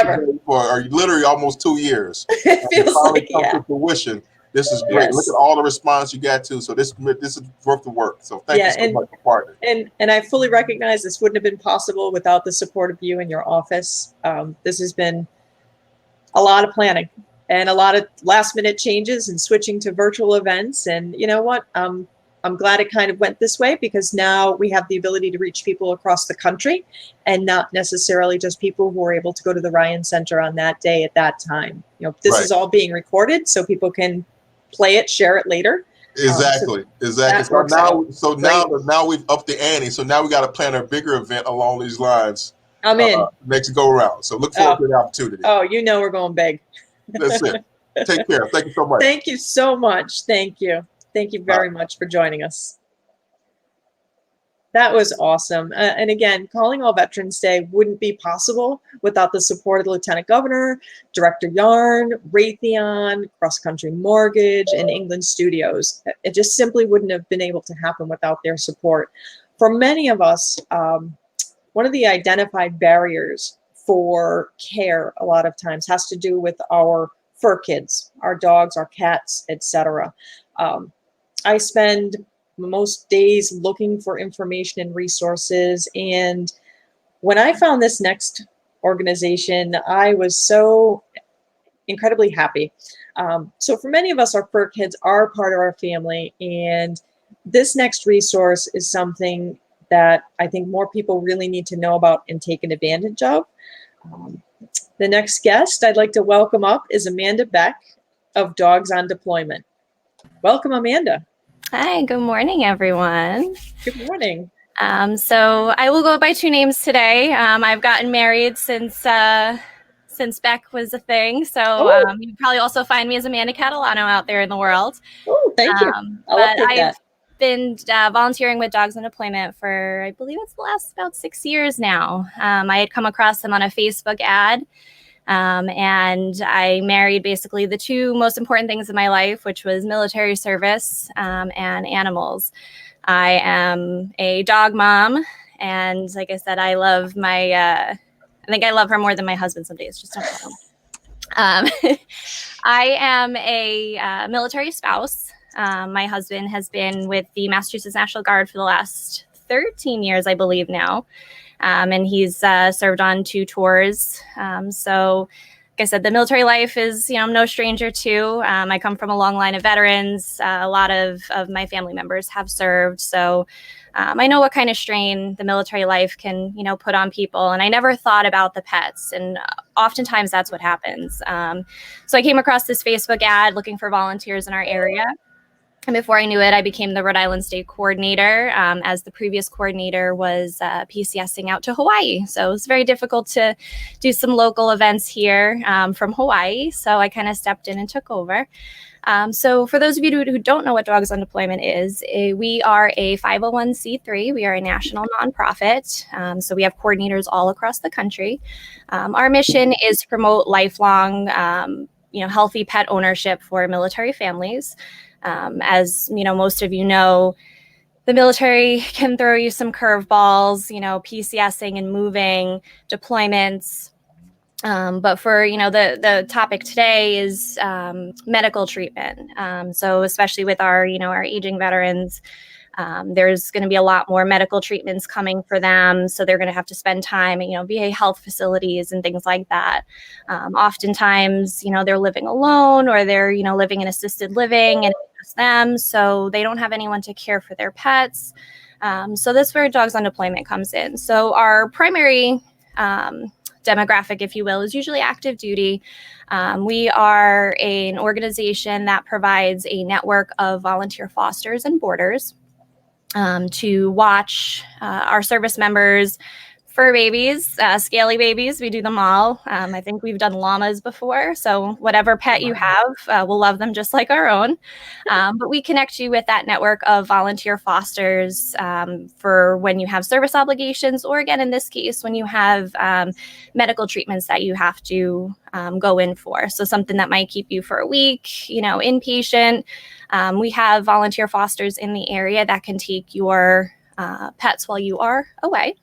for literally almost 2 years. It feels like, to fruition. This is great. Yes. Look at all the response you got to. So this is worth the work. So thank you so much for partnering. And I fully recognize this wouldn't have been possible without the support of you and your office. This has been a lot of planning and a lot of last minute changes and switching to virtual events. And you know what? I'm glad it kind of went this way, because now we have the ability to reach people across the country and not necessarily just people who are able to go to the Ryan Center on that day at that time. This is all being recorded so people can play it, share it later. Exactly. So now we've upped the ante. So now we got to plan a bigger event along these lines. I'm in. Next go around. So look forward to the opportunity. Oh, we're going big. That's it. Take care. Thank you so much. Thank you so much. Thank you. Thank you very much for joining us. That was awesome. And again, Calling All Veterans Day wouldn't be possible without the support of the Lieutenant Governor, Director Yarn, Raytheon, CrossCountry Mortgage, and England Studios. It just simply wouldn't have been able to happen without their support. For many of us, one of the identified barriers for care a lot of times, has to do with our fur kids, our dogs, our cats, etc. I spend most days looking for information and resources. And when I found this next organization, I was so incredibly happy. So for many of us, our fur kids are part of our family. And this next resource is something that I think more people really need to know about and take advantage of. The next guest I'd like to welcome up is Amanda Beck of Dogs on Deployment. Welcome, Amanda. Hi, good morning, everyone. Good morning. So I will go by two names today. I've gotten married since Beck was a thing. So you probably also find me as Amanda Catalano out there in the world. Oh, thank you. But I've been volunteering with Dogs on Deployment for, I believe it's the last about 6 years now. I had come across them on a Facebook ad. And I married basically the two most important things in my life, which was military service and animals. I am a dog mom, and like I said, I love my, I think I love her more than my husband some days, just don't know. I am a military spouse. My husband has been with the Massachusetts National Guard for the last 13 years, I believe now. And he's served on 2 tours. So, like I said, the military life is, I'm no stranger to. I come from a long line of veterans. A lot of my family members have served. So I know what kind of strain the military life can, put on people. And I never thought about the pets. And oftentimes that's what happens. So I came across this Facebook ad looking for volunteers in our area. And before I knew it, I became the Rhode Island State Coordinator, as the previous coordinator was PCSing out to Hawaii. So it was very difficult to do some local events here from Hawaii. So I kind of stepped in and took over. So for those of you who don't know what Dogs on Deployment is, we are a 501c3. We are a national nonprofit. So we have coordinators all across the country. Our mission is to promote lifelong, healthy pet ownership for military families. As most of you know, the military can throw you some curveballs, PCSing and moving, deployments. But for, the topic today is medical treatment. So especially with our aging veterans, there's going to be a lot more medical treatments coming for them. So they're going to have to spend time in, VA health facilities and things like that. Oftentimes, they're living alone, or they're, living in assisted living, and it's just them. So they don't have anyone to care for their pets. So this is where Dogs on Deployment comes in. So our primary demographic, if you will, is usually active duty. We are an organization that provides a network of volunteer fosters and boarders to watch our service members, fur babies, scaly babies. We do them all. I think we've done llamas before. So whatever pet you have, we'll love them just like our own. But we connect you with that network of volunteer fosters for when you have service obligations, or again, in this case, when you have medical treatments that you have to go in for. So something that might keep you for a week, inpatient. We have volunteer fosters in the area that can take your pets while you are away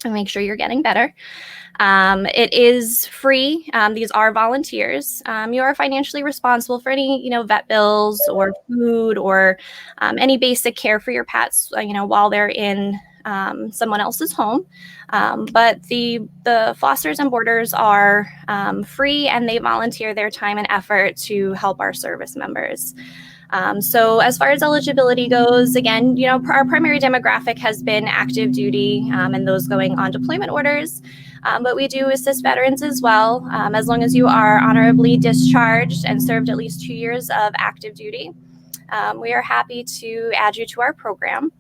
and make sure you're getting better. It is free. These are volunteers. You are financially responsible for any, vet bills or food or any basic care for your pets, while they're in someone else's home. But the fosters and boarders are free, and they volunteer their time and effort to help our service members. So as far as eligibility goes, again, our primary demographic has been active duty and those going on deployment orders. But we do assist veterans as well, as long as you are honorably discharged and served at least 2 years of active duty. We are happy to add you to our program.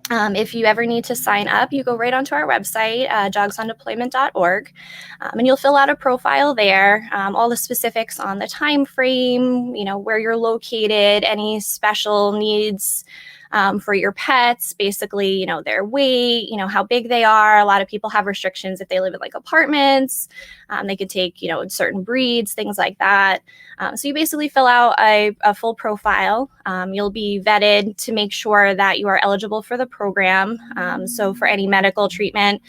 If you ever need to sign up, you go right onto our website, dogsondeployment.org, and you'll fill out a profile there, all the specifics on the time frame, where you're located, any special needs for your pets, basically, you know, their weight, you know, how big they are. A lot of people have restrictions if they live in like apartments. They could take, you know, certain breeds, things like that. So you basically fill out a full profile. You'll be vetted to make sure that you are eligible for the program. So for any medical treatment,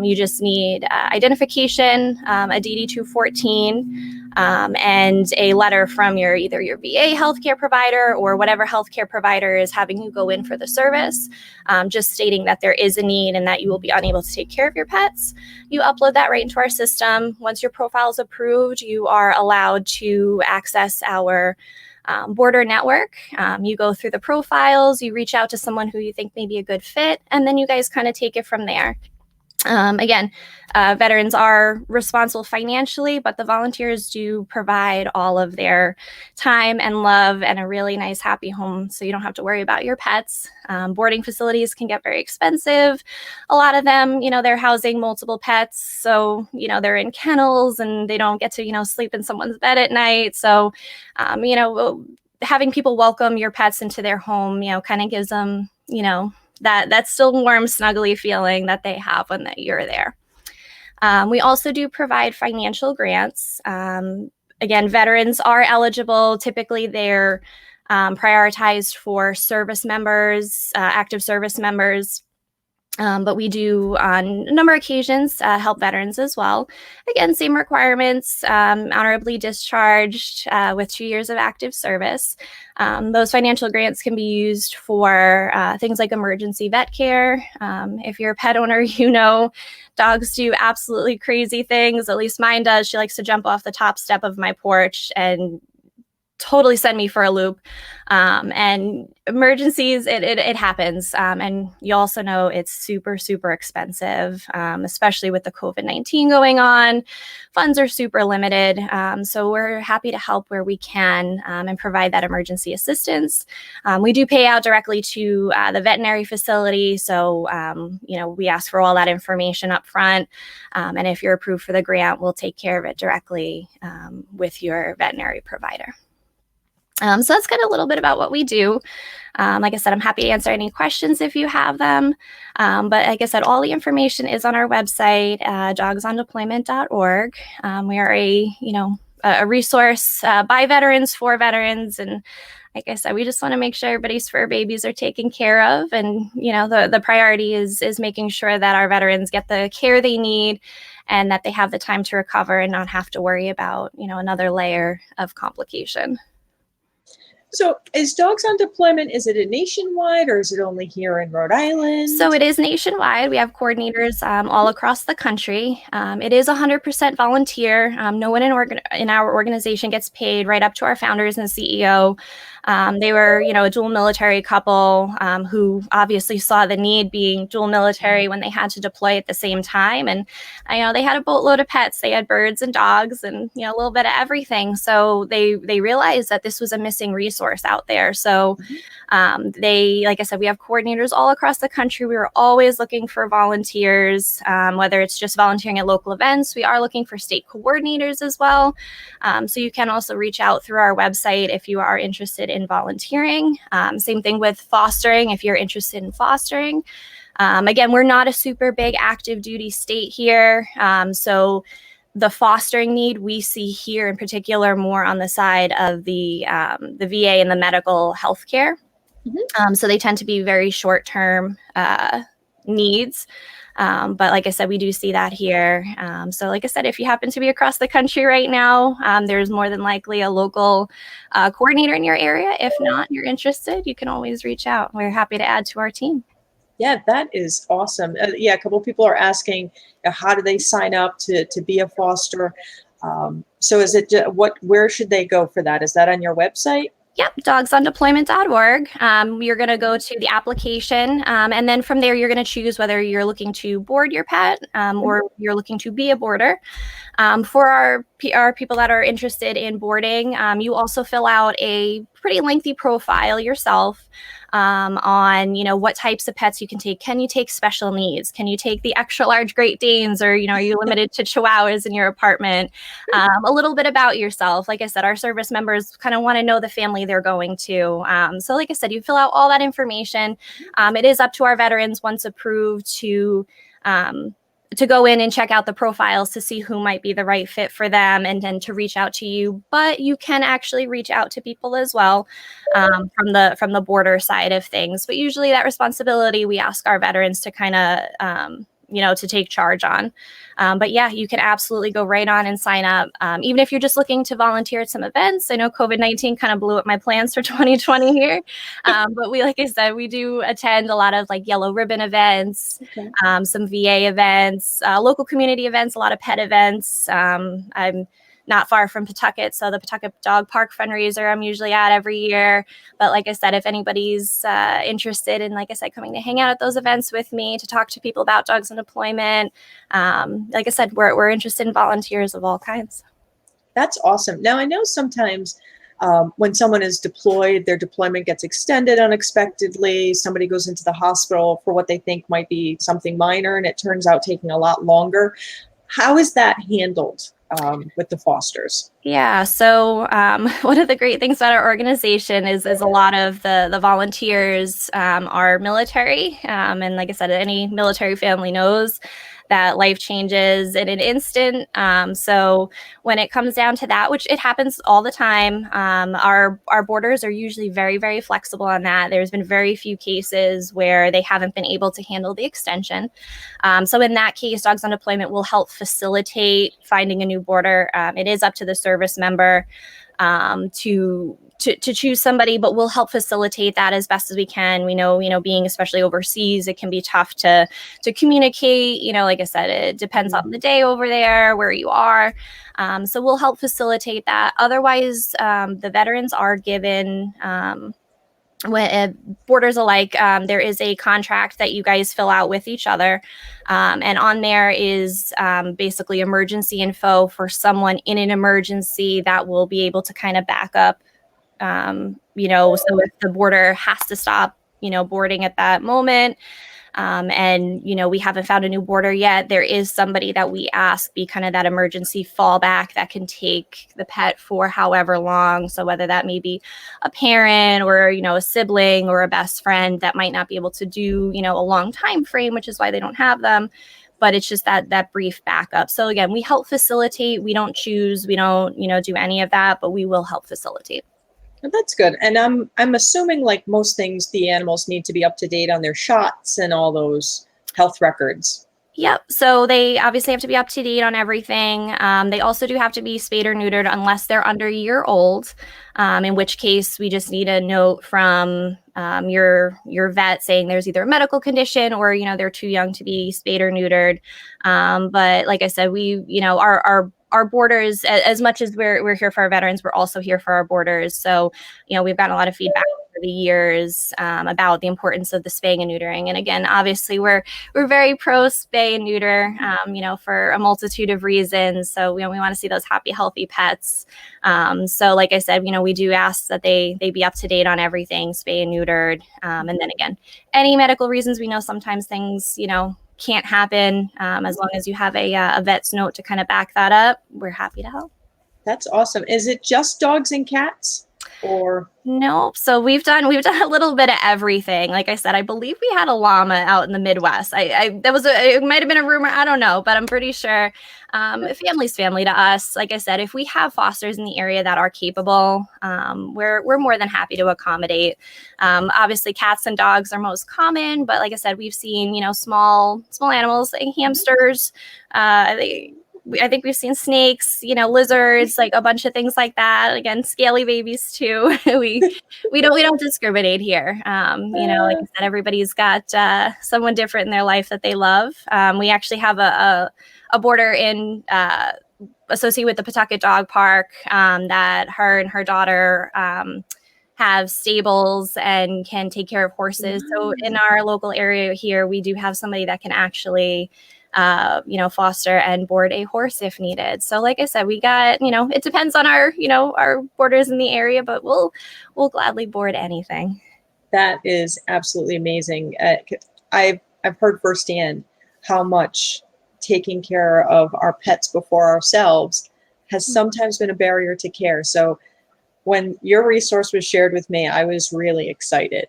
you just need identification, a DD-214, and a letter from either your VA healthcare provider or whatever healthcare provider is having you go in for the service, just stating that there is a need and that you will be unable to take care of your pets. You upload that right into our system. Once your profile is approved, you are allowed to access our border network. You go through the profiles, you reach out to someone who you think may be a good fit, and then you guys kind of take it from there. Again, veterans are responsible financially, but the volunteers do provide all of their time and love and a really nice, happy home, so you don't have to worry about your pets. Boarding facilities can get very expensive. A lot of them, you know, they're housing multiple pets, so, you know, they're in kennels and they don't get to, you know, sleep in someone's bed at night. So, you know, having people welcome your pets into their home, you know, kind of gives them, you know, that still warm, snuggly feeling that they have when you're there. We also do provide financial grants. Again, veterans are eligible. Typically, they're prioritized for service members, active service members. But we do, on a number of occasions, help veterans as well. Again, same requirements, honorably discharged with 2 years of active service. Those financial grants can be used for things like emergency vet care. If you're a pet owner, you know dogs do absolutely crazy things. At least mine does. She likes to jump off the top step of my porch and totally send me for a loop. And emergencies, it happens. And you also know it's super, super expensive, especially with the COVID-19 going on. Funds are super limited. So we're happy to help where we can and provide that emergency assistance. We do pay out directly to the veterinary facility. So, you know, we ask for all that information up front. And if you're approved for the grant, we'll take care of it directly with your veterinary provider. So that's kind of a little bit about what we do. Like I said, I'm happy to answer any questions if you have them. But like I said, all the information is on our website, dogsondeployment.org. We are a resource by veterans for veterans. And like I said, we just want to make sure everybody's fur babies are taken care of. And, you know, the priority is making sure that our veterans get the care they need and that they have the time to recover and not have to worry about, you know, another layer of complication. So is Dogs on Deployment, is it a nationwide or is it only here in Rhode Island? So it is nationwide. We have coordinators all across the country. It is 100% volunteer. No one in our organization gets paid, right up to our founders and CEO. They were, you know, a dual military couple who obviously saw the need being dual military when they had to deploy at the same time. And, you know, they had a boatload of pets. They had birds and dogs and, you know, a little bit of everything. So they realized that this was a missing resource out there. So like I said, we have coordinators all across the country. We were always looking for volunteers, whether it's just volunteering at local events. We are looking for state coordinators as well. So you can also reach out through our website if you are interested in volunteering. Same thing with fostering, if you're interested in fostering. Again, we're not a super big active duty state here. So the fostering need we see here in particular more on the side of the VA and the medical healthcare. Mm-hmm. So they tend to be very short-term needs. But like I said, we do see that here. So like I said, if you happen to be across the country right now, there's more than likely a local coordinator in your area. If not, you're interested, you can always reach out. We're happy to add to our team. Yeah, that is awesome. Yeah, a couple of people are asking, how do they sign up to be a foster? So is it where should they go for that? Is that on your website? Yep, dogsondeployment.org. You're going to go to the application, and then from there, you're going to choose whether you're looking to board your pet or you're looking to be a boarder. For our people that are interested in boarding, you also fill out a pretty lengthy profile yourself on, what types of pets you can take. Can you take special needs? Can you take the extra large Great Danes, or, are you limited to Chihuahuas in your apartment? A little bit about yourself. Like I said, our service members kind of want to know the family they're going to. So like I said, you fill out all that information. It is up to our veterans, once approved, to go in and check out the profiles to see who might be the right fit for them, and then to reach out to you. But you can actually reach out to people as well from the border side of things. But usually that responsibility we ask our veterans to kind of to take charge on. But yeah, you can absolutely go right on and sign up. Even if you're just looking to volunteer at some events. I know COVID-19 kind of blew up my plans for 2020 here. But like I said, we do attend a lot of like yellow ribbon events, Okay. some VA events, local community events, a lot of pet events. I'm not far from Pawtucket, so the Pawtucket Dog Park fundraiser I'm usually at every year. But like I said, if anybody's interested in, like I said, coming to hang out at those events with me to talk to people about dogs in deployment, like I said, we're interested in volunteers of all kinds. That's awesome. Now, I know sometimes when someone is deployed, their deployment gets extended unexpectedly. Somebody goes into the hospital for what they think might be something minor, and it turns out taking a lot longer. How is that handled with the fosters? Yeah, so one of the great things about our organization is a lot of the volunteers are military. And like I said, any military family knows that life changes in an instant. So when it comes down to that, which it happens all the time, our boarders are usually very, very flexible on that. There's been very few cases where they haven't been able to handle the extension. So in that case, Dogs on Deployment will help facilitate finding a new boarder. It is up to the service member to choose somebody, but we'll help facilitate that as best as we can. We know, being especially overseas, it can be tough to communicate. Like I said, it depends on the day over there, where you are. So we'll help facilitate that. Otherwise, the veterans are given borders alike, there is a contract that you guys fill out with each other. And on there is basically emergency info for someone in an emergency that will be able to kind of back up. So if the boarder has to stop, boarding at that moment, and, we haven't found a new boarder yet, there is somebody that we ask be kind of that emergency fallback that can take the pet for however long. So whether that may be a parent or, a sibling or a best friend that might not be able to do, a long time frame, which is why they don't have them. But it's just that brief backup. So again, we help facilitate. We don't choose. We don't, do any of that, but we will help facilitate. That's good. And I'm assuming, like most things, the animals need to be up to date on their shots and all those health records. Yep. So they obviously have to be up to date on everything. They also do have to be spayed or neutered unless they're under a year old, in which case we just need a note from your vet saying there's either a medical condition or, they're too young to be spayed or neutered. But like I said, we, our boarders, as much as we're here for our veterans, we're also here for our boarders. So, we've gotten a lot of feedback over the years about the importance of the spaying and neutering. And again, obviously, we're very pro spay and neuter, for a multitude of reasons. So, we want to see those happy, healthy pets. So, like I said, we do ask that they be up to date on everything, spay and neutered. And then again, any medical reasons, we know sometimes things, can't happen. As long as you have a vet's note to kind of back that up, we're happy to help. That's awesome. Is it just dogs and cats, or? Nope. So we've done a little bit of everything. Like I said, I believe we had a llama out in the Midwest. It might have been a rumor. I don't know, but I'm pretty sure. Family's family to us. Like I said, if we have fosters in the area that are capable, we're more than happy to accommodate. Obviously, cats and dogs are most common, but like I said, we've seen small animals like hamsters. I think we've seen snakes, lizards, like a bunch of things like that. Again, scaly babies too. we don't discriminate here. Like I said, everybody's got someone different in their life that they love. We actually have a boarder in associated with the Pawtucket Dog Park that her and her daughter have stables and can take care of horses. So in our local area here, we do have somebody that can actually foster and board a horse if needed. So like I said, we got, it depends on our, our boarders in the area, but we'll gladly board anything. That is absolutely amazing. I've heard firsthand how much taking care of our pets before ourselves has sometimes been a barrier to care. So when your resource was shared with me, I was really excited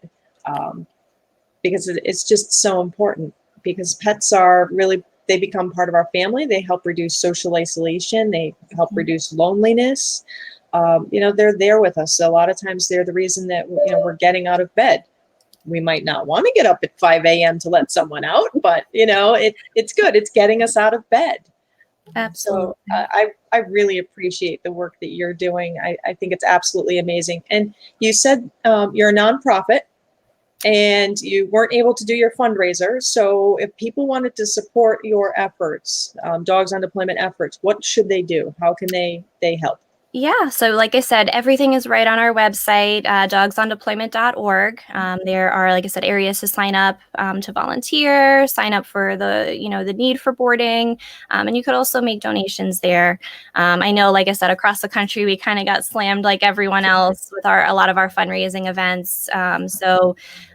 because it's just so important, because pets are really, they become part of our family. They help reduce social isolation. They help reduce loneliness. They're there with us. So a lot of times they're the reason that, we're getting out of bed. We might not want to get up at 5 a.m. to let someone out, but it's good. It's getting us out of bed. Absolutely. So I really appreciate the work that you're doing. I think it's absolutely amazing. And you said you're a nonprofit and you weren't able to do your fundraiser. So if people wanted to support your efforts, Dogs on Deployment efforts, what should they do? How can they help? Yeah, so like I said, everything is right on our website, dogsondeployment.org. There are, like I said, areas to sign up to volunteer, sign up for the need for boarding, and you could also make donations there. I know, like I said, across the country, we kind of got slammed like everyone else with a lot of our fundraising events.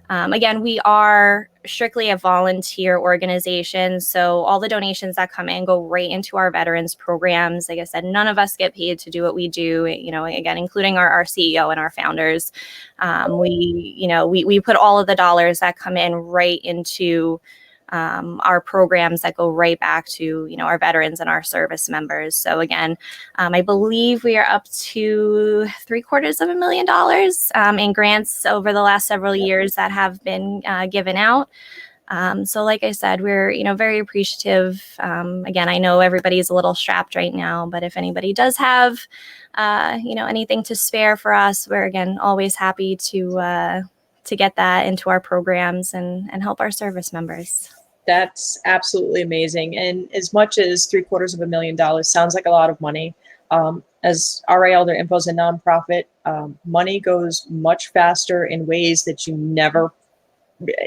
Again, we are strictly a volunteer organization. So all the donations that come in go right into our veterans programs. Like I said, none of us get paid to do what we do, again, including our CEO and our founders. We put all of the dollars that come in right into our programs that go right back to, our veterans and our service members. So again, I believe we are up to $750,000 in grants over the last several years that have been given out. So like I said, we're, very appreciative. Again, I know everybody's a little strapped right now, but if anybody does have, anything to spare for us, we're again, always happy to get that into our programs and help our service members. That's absolutely amazing. And as much as $750,000 sounds like a lot of money, as RA Elder Info is a nonprofit, money goes much faster in ways that you never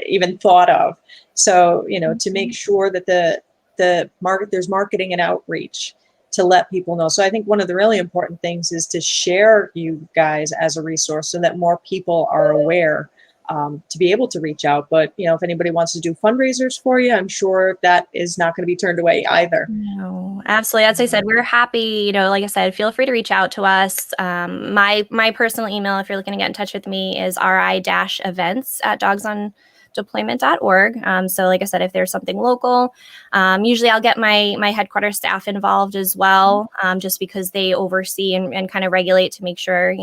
even thought of. So, to make sure that there's marketing and outreach to let people know. So I think one of the really important things is to share you guys as a resource so that more people are aware to be able to reach out. But, if anybody wants to do fundraisers for you, I'm sure that is not going to be turned away either. No, absolutely. As I said, we're happy, like I said, feel free to reach out to us. My personal email, if you're looking to get in touch with me, is ri-events@dogsondeployment.org. So like I said, if there's something local, usually I'll get my headquarters staff involved as well, just because they oversee and kind of regulate to make sure,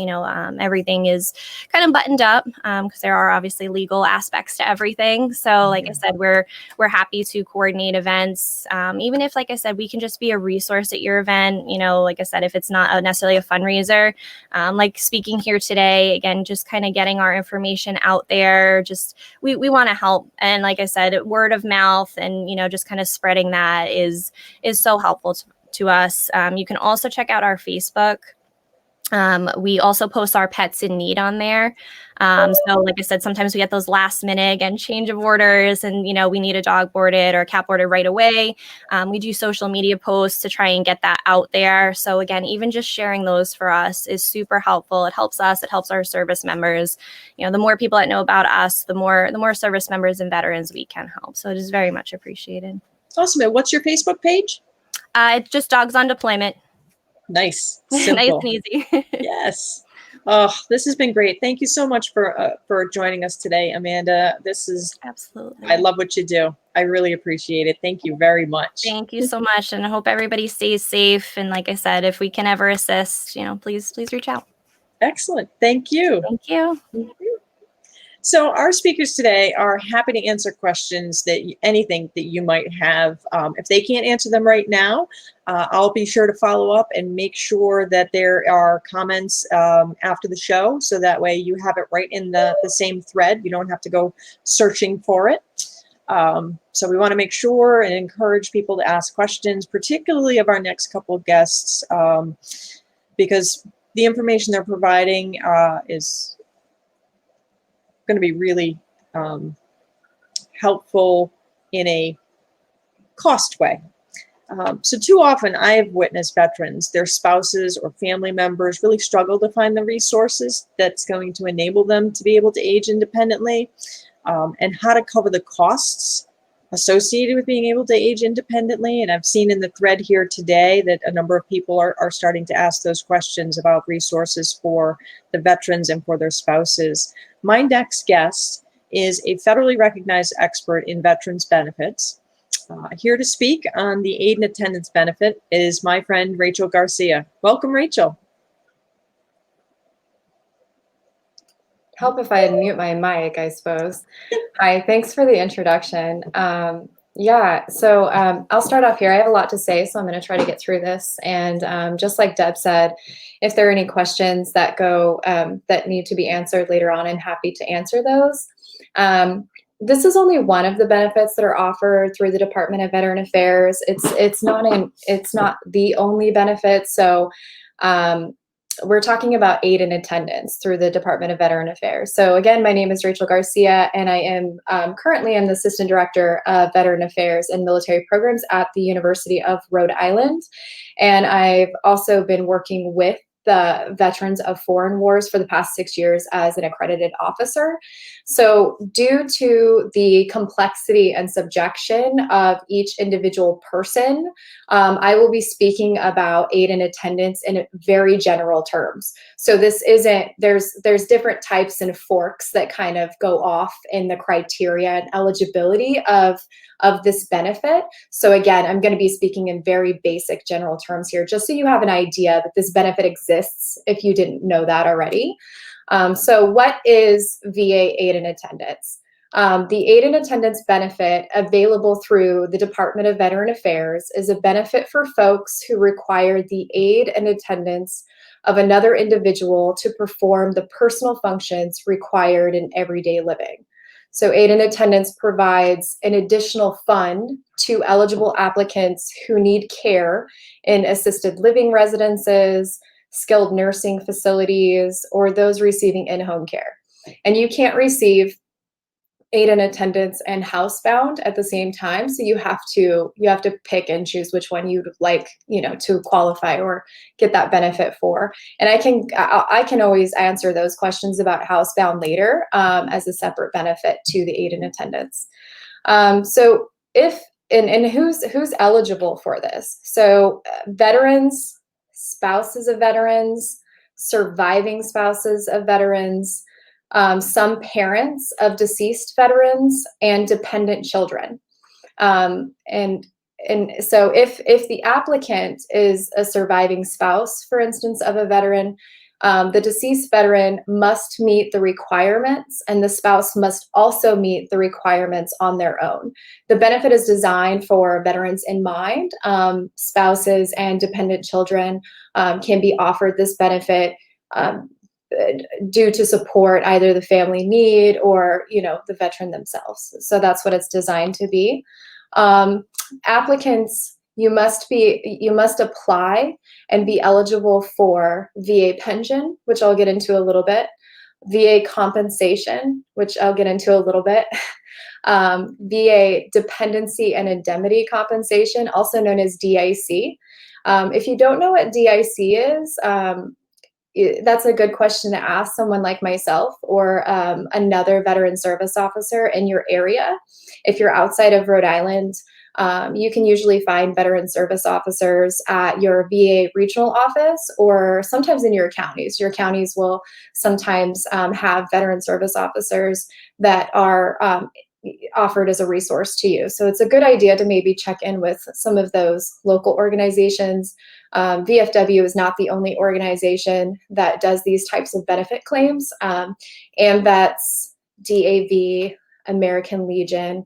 everything is kind of buttoned up, because there are obviously legal aspects to everything. So like I said, we're happy to coordinate events, even if, like I said, we can just be a resource at your event. Like I said, if it's not necessarily a fundraiser, like speaking here today, again, just kind of getting our information out there. Just we want to help, and like I said, word of mouth and just kind of spreading that is so helpful to us. You can also check out our Facebook. We also post our pets in need on there. So like I said, sometimes we get those last minute, again, change of orders and, we need a dog boarded or a cat boarded right away. We do social media posts to try and get that out there. So again, even just sharing those for us is super helpful. It helps us, it helps our service members. The more people that know about us, the more service members and veterans we can help. So it is very much appreciated. Awesome. And what's your Facebook page? It's just Dogs on Deployment. Nice. Nice Simple. and easy. Yes. Oh, this has been great. Thank you so much for joining us today, Amanda. This is Absolutely. I love what you do. I really appreciate it. Thank you very much. Thank you so much. And I hope everybody stays safe. And like I said, if we can ever assist, please reach out. Excellent. Thank you. Thank you. So our speakers today are happy to answer questions anything that you might have. If they can't answer them right now, I'll be sure to follow up and make sure that there are comments after the show. So that way you have it right in the same thread. You don't have to go searching for it. So we want to make sure and encourage people to ask questions, particularly of our next couple of guests, because the information they're providing is going to be really helpful in a cost way. So too often I have witnessed veterans, their spouses or family members really struggle to find the resources that's going to enable them to be able to age independently, and how to cover the costs associated with being able to age independently. And I've seen in the thread here today that a number of people are starting to ask those questions about resources for the veterans and for their spouses. My next guest is a federally recognized expert in veterans benefits. Here to speak on the aid and attendance benefit is my friend Rachael Garcia. Welcome, Rachael. Help if I mute my mic, I suppose. Hi, thanks for the introduction. I'll start off here. I have a lot to say, so I'm going to try to get through this. And just like Deb said, if there are any questions that that need to be answered later on, I'm happy to answer those. This is only one of the benefits that are offered through the Department of Veteran Affairs. It's not the only benefit. So we're talking about aid and attendance through the Department of Veteran Affairs. So again, my name is Rachael Garcia, and I am currently the Assistant Director of Veteran Affairs and Military Programs at the University of Rhode Island. And I've also been working with the veterans of foreign wars for the past 6 years as an accredited officer. So due to the complexity and subjection of each individual person, I will be speaking about aid and attendance in very general terms. So this isn't, there's different types and forks that kind of go off in the criteria and eligibility of this benefit. So again, I'm going to be speaking in very basic general terms here, just so you have an idea that this benefit exists if you didn't know that already. So what is VA aid and attendance? The aid and attendance benefit available through the Department of Veteran Affairs is a benefit for folks who require the aid and attendance of another individual to perform the personal functions required in everyday living. So aid and attendance provides an additional fund to eligible applicants who need care in assisted living residences, skilled nursing facilities, or those receiving in-home care. And you can't receive aid and attendance and housebound at the same time. So you have to pick and choose which one you'd like, to qualify or get that benefit for. And I can always answer those questions about housebound later as a separate benefit to the aid and attendance. So who's eligible for this? So veterans, spouses of veterans, surviving spouses of veterans, some parents of deceased veterans, and dependent children. And so if the applicant is a surviving spouse, for instance, of a veteran, the deceased veteran must meet the requirements, and the spouse must also meet the requirements on their own. The benefit is designed for veterans in mind. Spouses and dependent children can be offered this benefit due to support either the family need or the veteran themselves. So that's what it's designed to be. Applicants, you must apply and be eligible for VA pension, which I'll get into a little bit, VA compensation, which I'll get into a little bit, VA dependency and indemnity compensation, also known as DIC. If you don't know what DIC is, that's a good question to ask someone like myself or another veteran service officer in your area. If you're outside of Rhode Island, you can usually find veteran service officers at your VA regional office or sometimes in your counties. Your counties will sometimes have veteran service officers that are offered as a resource to you. So it's a good idea to maybe check in with some of those local organizations. VFW is not the only organization that does these types of benefit claims. AMVETS, DAV, American Legion,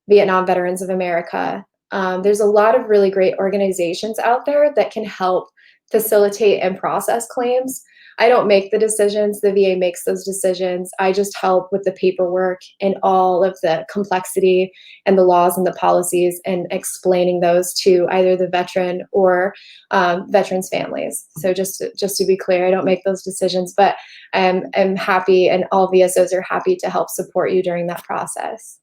Vietnam Veterans of America. There's a lot of really great organizations out there that can help facilitate and process claims. I don't make the decisions, the VA makes those decisions. I just help with the paperwork and all of the complexity and the laws and the policies and explaining those to either the veteran or veterans' families. So just to be clear, I don't make those decisions, but I'm happy, and all VSOs are happy to help support you during that process.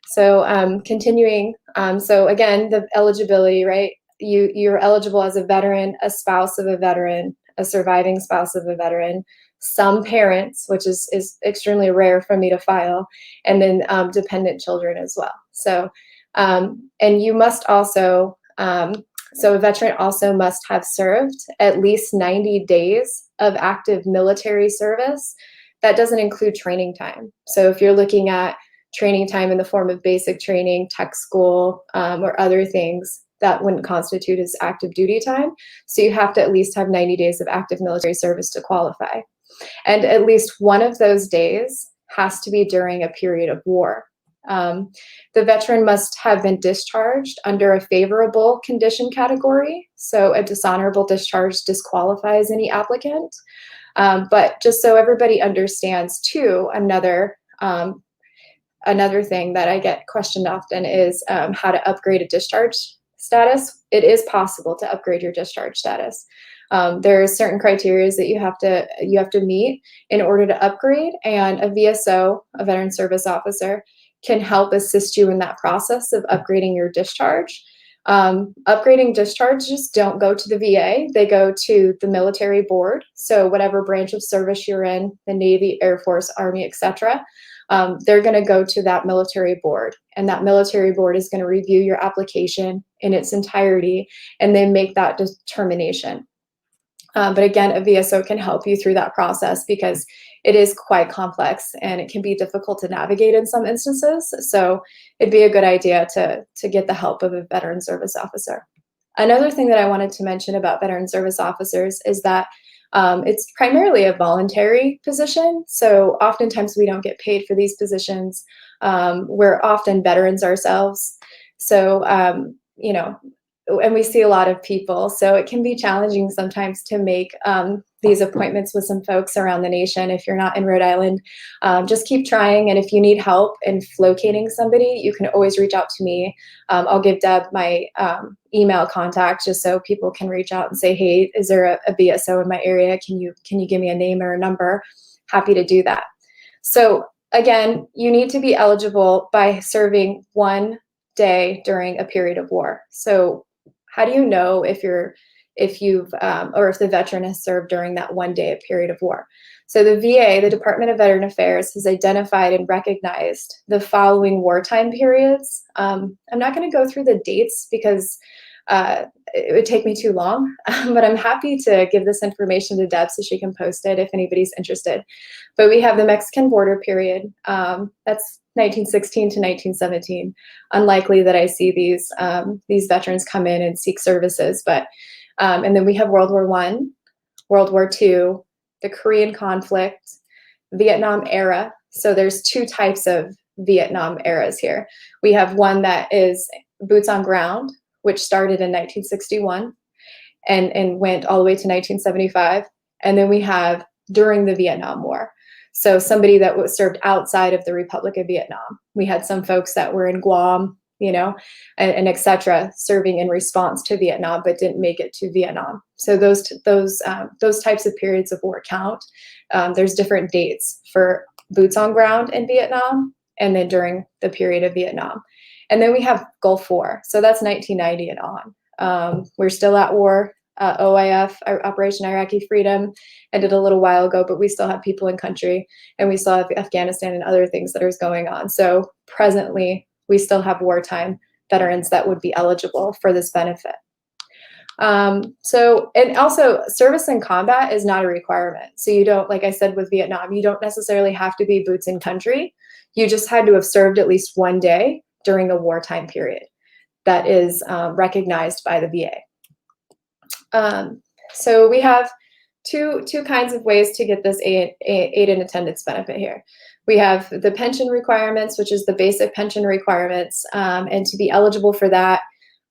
So continuing, so again, the eligibility, right? You're eligible as a veteran, a spouse of a veteran, a surviving spouse of a veteran, some parents, which is extremely rare for me to file, and then dependent children as well. So, and you must also, so a veteran also must have served at least 90 days of active military service. That doesn't include training time. So if you're looking at training time in the form of basic training, tech school, or other things, that wouldn't constitute as active duty time. So you have to at least have 90 days of active military service to qualify. And at least one of those days has to be during a period of war. The veteran must have been discharged under a favorable condition category. So a dishonorable discharge disqualifies any applicant. But just so everybody understands too, another thing that I get questioned often is how to upgrade a discharge status. It is possible to upgrade your discharge status. There are certain criteria that you have to meet in order to upgrade, and a VSO, a veteran service officer, can help assist you in that process of upgrading your discharge. Upgrading discharges don't go to the VA, they go to the military board. So whatever branch of service you're in, the Navy, Air Force, Army, etc., they're going to go to that military board, and that military board is going to review your application in its entirety and then make that determination. But again, a VSO can help you through that process because it is quite complex and it can be difficult to navigate in some instances. So it'd be a good idea to get the help of a veteran service officer. Another thing that I wanted to mention about veteran service officers is that it's primarily a voluntary position. So oftentimes we don't get paid for these positions. We're often veterans ourselves. So, you know, and we see a lot of people. So it can be challenging sometimes to make these appointments with some folks around the nation. If you're not in Rhode Island, just keep trying. And if you need help in locating somebody, you can always reach out to me. I'll give Deb my email contact just so people can reach out and say, hey, is there a VSO in my area? Can you give me a name or a number? Happy to do that. So again, you need to be eligible by serving 1 day during a period of war. So how do you know if the veteran has served during that 1 day period of war? So the VA, the Department of Veteran Affairs, has identified and recognized the following wartime periods. I'm not going to go through the dates because it would take me too long, but I'm happy to give this information to Deb so she can post it if anybody's interested. But we have the Mexican border period. That's 1916 to 1917. Unlikely that I see these veterans come in and seek services, but and then we have World War I, World War II, the Korean conflict, Vietnam era. So there's two types of Vietnam eras here. We have one that is boots on ground, which started in 1961 and went all the way to 1975. And then we have during the Vietnam War. So somebody that was served outside of the Republic of Vietnam. We had some folks that were in Guam, you know, and et cetera, serving in response to Vietnam, but didn't make it to Vietnam. So those types of periods of war count. There's different dates for boots on ground in Vietnam and then during the period of Vietnam. And then we have Gulf War. So that's 1990 and on. We're still at war. OIF, Operation Iraqi Freedom, ended a little while ago, but we still have people in country, and we still have Afghanistan and other things that are going on. So presently, we still have wartime veterans that would be eligible for this benefit. So, and also service in combat is not a requirement. So you don't, like I said, with Vietnam, you don't necessarily have to be boots in country. You just had to have served at least 1 day during a wartime period that is recognized by the VA. So we have two kinds of ways to get this aid and attendance benefit here. We have the pension requirements, which is the basic pension requirements, and to be eligible for that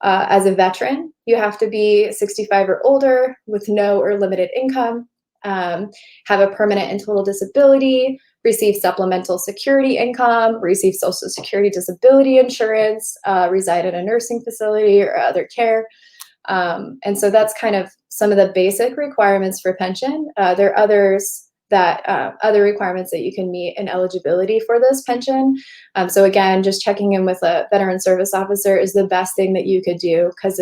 as a veteran, you have to be 65 or older with no or limited income, have a permanent and total disability, receive supplemental security income, receive Social Security disability insurance, reside in a nursing facility or other care. And so that's kind of some of the basic requirements for pension. There are others other requirements that you can meet in eligibility for this pension. So again, just checking in with a veteran service officer is the best thing that you could do, because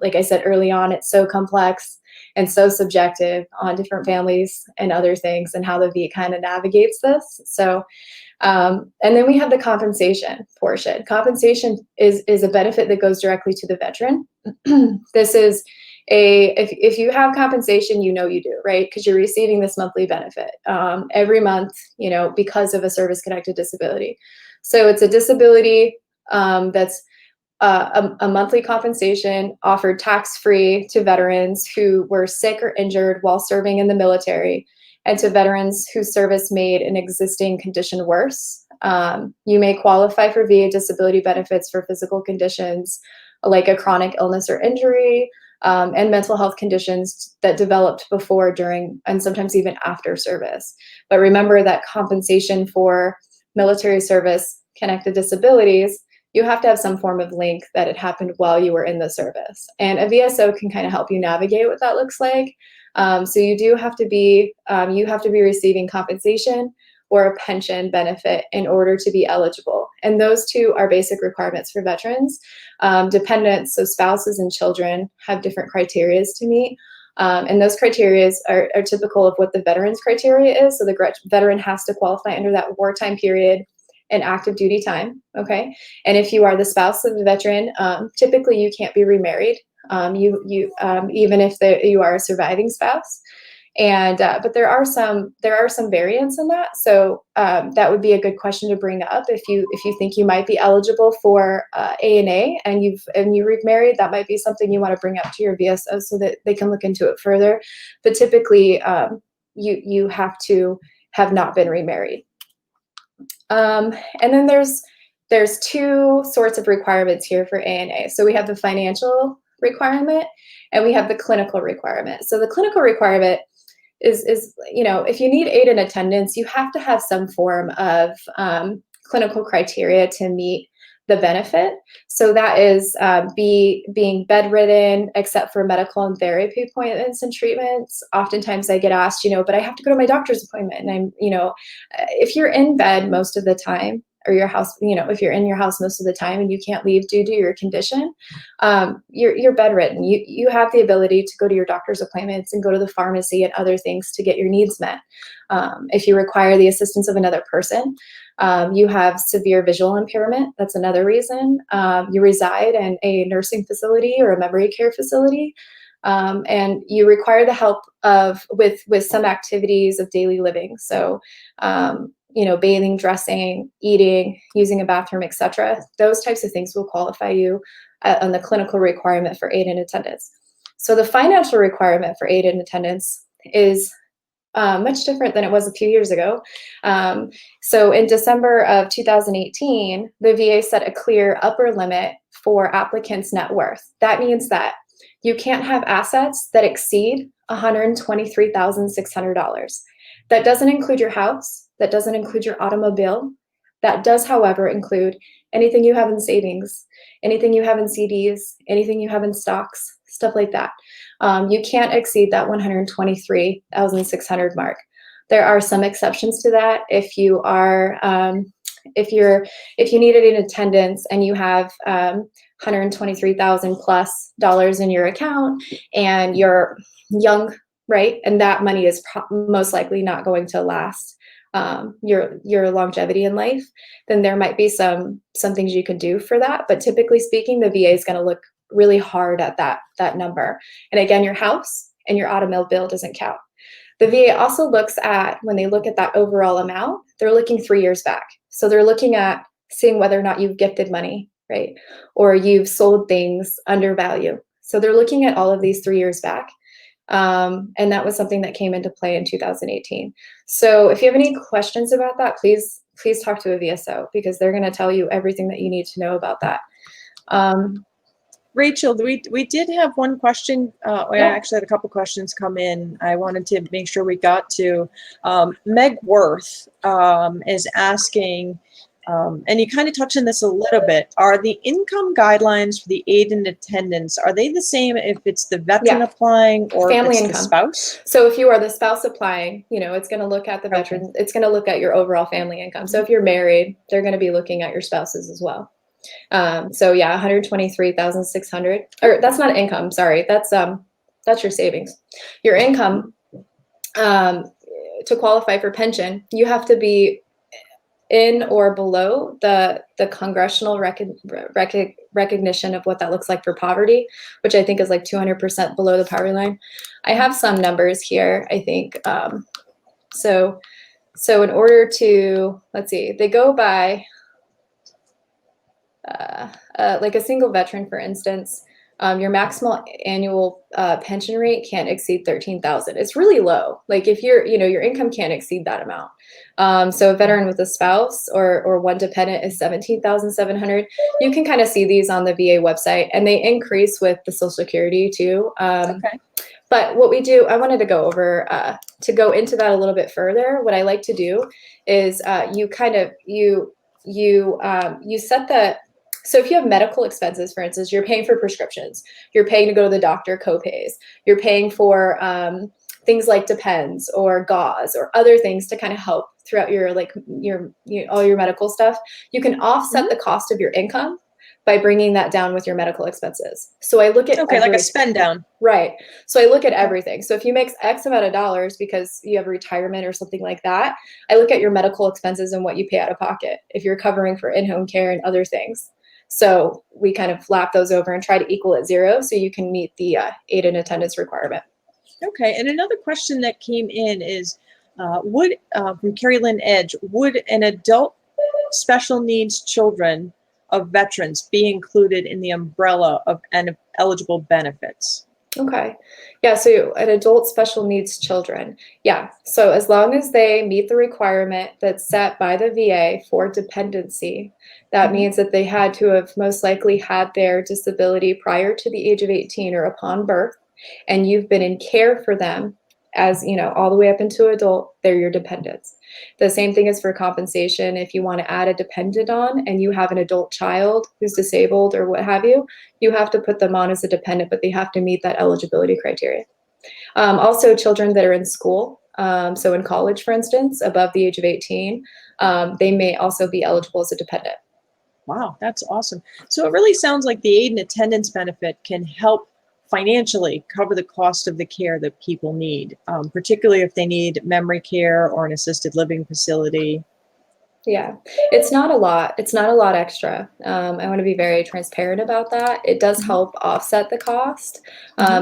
like I said early on, it's so complex and so subjective on different families and other things and how the VA kind of navigates this. So, and then we have the compensation portion. Compensation is a benefit that goes directly to the veteran. This is if you have compensation, you do, right? Because you're receiving this monthly benefit every month, because of a service-connected disability. So it's a disability that's a monthly compensation offered tax-free to veterans who were sick or injured while serving in the military, and to veterans whose service made an existing condition worse. You may qualify for VA disability benefits for physical conditions like a chronic illness or injury, and mental health conditions that developed before, during, and sometimes even after service. But remember that compensation for military service connected disabilities, you have to have some form of link that it happened while you were in the service. And a VSO can kind of help you navigate what that looks like. So you have to be receiving compensation or a pension benefit in order to be eligible. And those two are basic requirements for veterans. Dependents, so spouses and children, have different criteria to meet. And those criteria are typical of what the veteran's criteria is. So the veteran has to qualify under that wartime period and active duty time, okay? And if you are the spouse of the veteran, typically you can't be remarried, even if you are a surviving spouse. And but there are some variants in that. So that would be a good question to bring up if you think you might be eligible for ANA and you remarried. That might be something you want to bring up to your VSO so that they can look into it further. But typically, you have to have not been remarried. And then there's two sorts of requirements here for ANA. So we have the financial requirement and we have the clinical requirement. So the clinical requirement is if you need aid in attendance, you have to have some form of clinical criteria to meet the benefit. So that is being bedridden, except for medical and therapy appointments and treatments. Oftentimes I get asked, but I have to go to my doctor's appointment. And if you're in bed most of the time, or your house, if you're in your house most of the time and you can't leave due to your condition, you're bedridden. You have the ability to go to your doctor's appointments and go to the pharmacy and other things to get your needs met. If you require the assistance of another person, you have severe visual impairment. That's another reason. You reside in a nursing facility or a memory care facility, and you require the help with some activities of daily living. So, bathing, dressing, eating, using a bathroom, etc. Those types of things will qualify you on the clinical requirement for aid in attendance. So the financial requirement for aid in attendance is much different than it was a few years ago. So in December of 2018, the VA set a clear upper limit for applicants' net worth. That means that you can't have assets that exceed $123,600. That doesn't include your house. That doesn't include your automobile. That does, however, include anything you have in savings, anything you have in CDs, anything you have in stocks, stuff like that. You can't exceed that $123,600 mark. There are some exceptions to that. If you are, if you need it in attendance and you have $123,000 plus in your account and you're young, right, and that money is most likely not going to last your longevity in life, then there might be some things you could do for that. But typically speaking, the VA is going to look really hard at that number. And again, your house and your automobile doesn't count. The VA also looks at, when they look at that overall amount, they're looking 3 years back. So they're looking at seeing whether or not you've gifted money, right? Or you've sold things under value. So they're looking at all of these 3 years back. And that was something that came into play in 2018. So if you have any questions about that, please talk to a VSO, because they're going to tell you everything that you need to know about that. Rachael, we did have one question. We actually had a couple questions come in. I wanted to make sure we got to. Meg Worth is asking, And you kind of touched on this a little bit. Are the income guidelines for the aid and attendance, are they the same if it's the veteran Yeah. applying or Family if it's income. the spouse? So if you are the spouse applying, it's going to look at the Okay. veteran. It's going to look at your overall family income. So if you're married, they're going to be looking at your spouses as well. So yeah, 123,600, or that's not income. Sorry. That's your savings. Your income, to qualify for pension, you have to be in or below the congressional recognition of what that looks like for poverty, which I think is like 200% below the poverty line. I have some numbers here, I think. So in order to, let's see, they go by like a single veteran, for instance, your maximal annual pension rate can't exceed 13,000. It's really low. Like if your income can't exceed that amount. So a veteran with a spouse or one dependent is 17,700. You can kind of see these on the VA website, and they increase with the Social Security too. Okay. But what we do, I wanted to go over, to go into that a little bit further. What I like to do is you set the, so if you have medical expenses, for instance, you're paying for prescriptions, you're paying to go to the doctor, co-pays, you're paying for things like Depends or gauze or other things to kind of help throughout your all your medical stuff. You can offset the cost of your income by bringing that down with your medical expenses. So I look at like a spend down. Right. So I look at everything. So if you make X amount of dollars because you have retirement or something like that, I look at your medical expenses and what you pay out of pocket if you're covering for in-home care and other things. So we kind of lap those over and try to equal at zero so you can meet the aid and attendance requirement. Okay. And another question that came in is, from Carrie Lynn Edge, would an adult special needs children of veterans be included in the umbrella of eligible benefits? Okay. Yeah. So an adult special needs children. Yeah. So as long as they meet the requirement that's set by the VA for dependency, that means that they had to have most likely had their disability prior to the age of 18 or upon birth, and you've been in care for them as, all the way up into adult, they're your dependents. The same thing is for compensation. If you want to add a dependent on and you have an adult child who's disabled or what have you, you have to put them on as a dependent, but they have to meet that eligibility criteria. Also, children that are in school, so in college, for instance, above the age of 18, they may also be eligible as a dependent. Wow, that's awesome. So it really sounds like the aid and attendance benefit can help financially cover the cost of the care that people need, particularly if they need memory care or an assisted living facility. Yeah, it's not a lot. It's not a lot extra. I want to be very transparent about that. It does help offset the cost.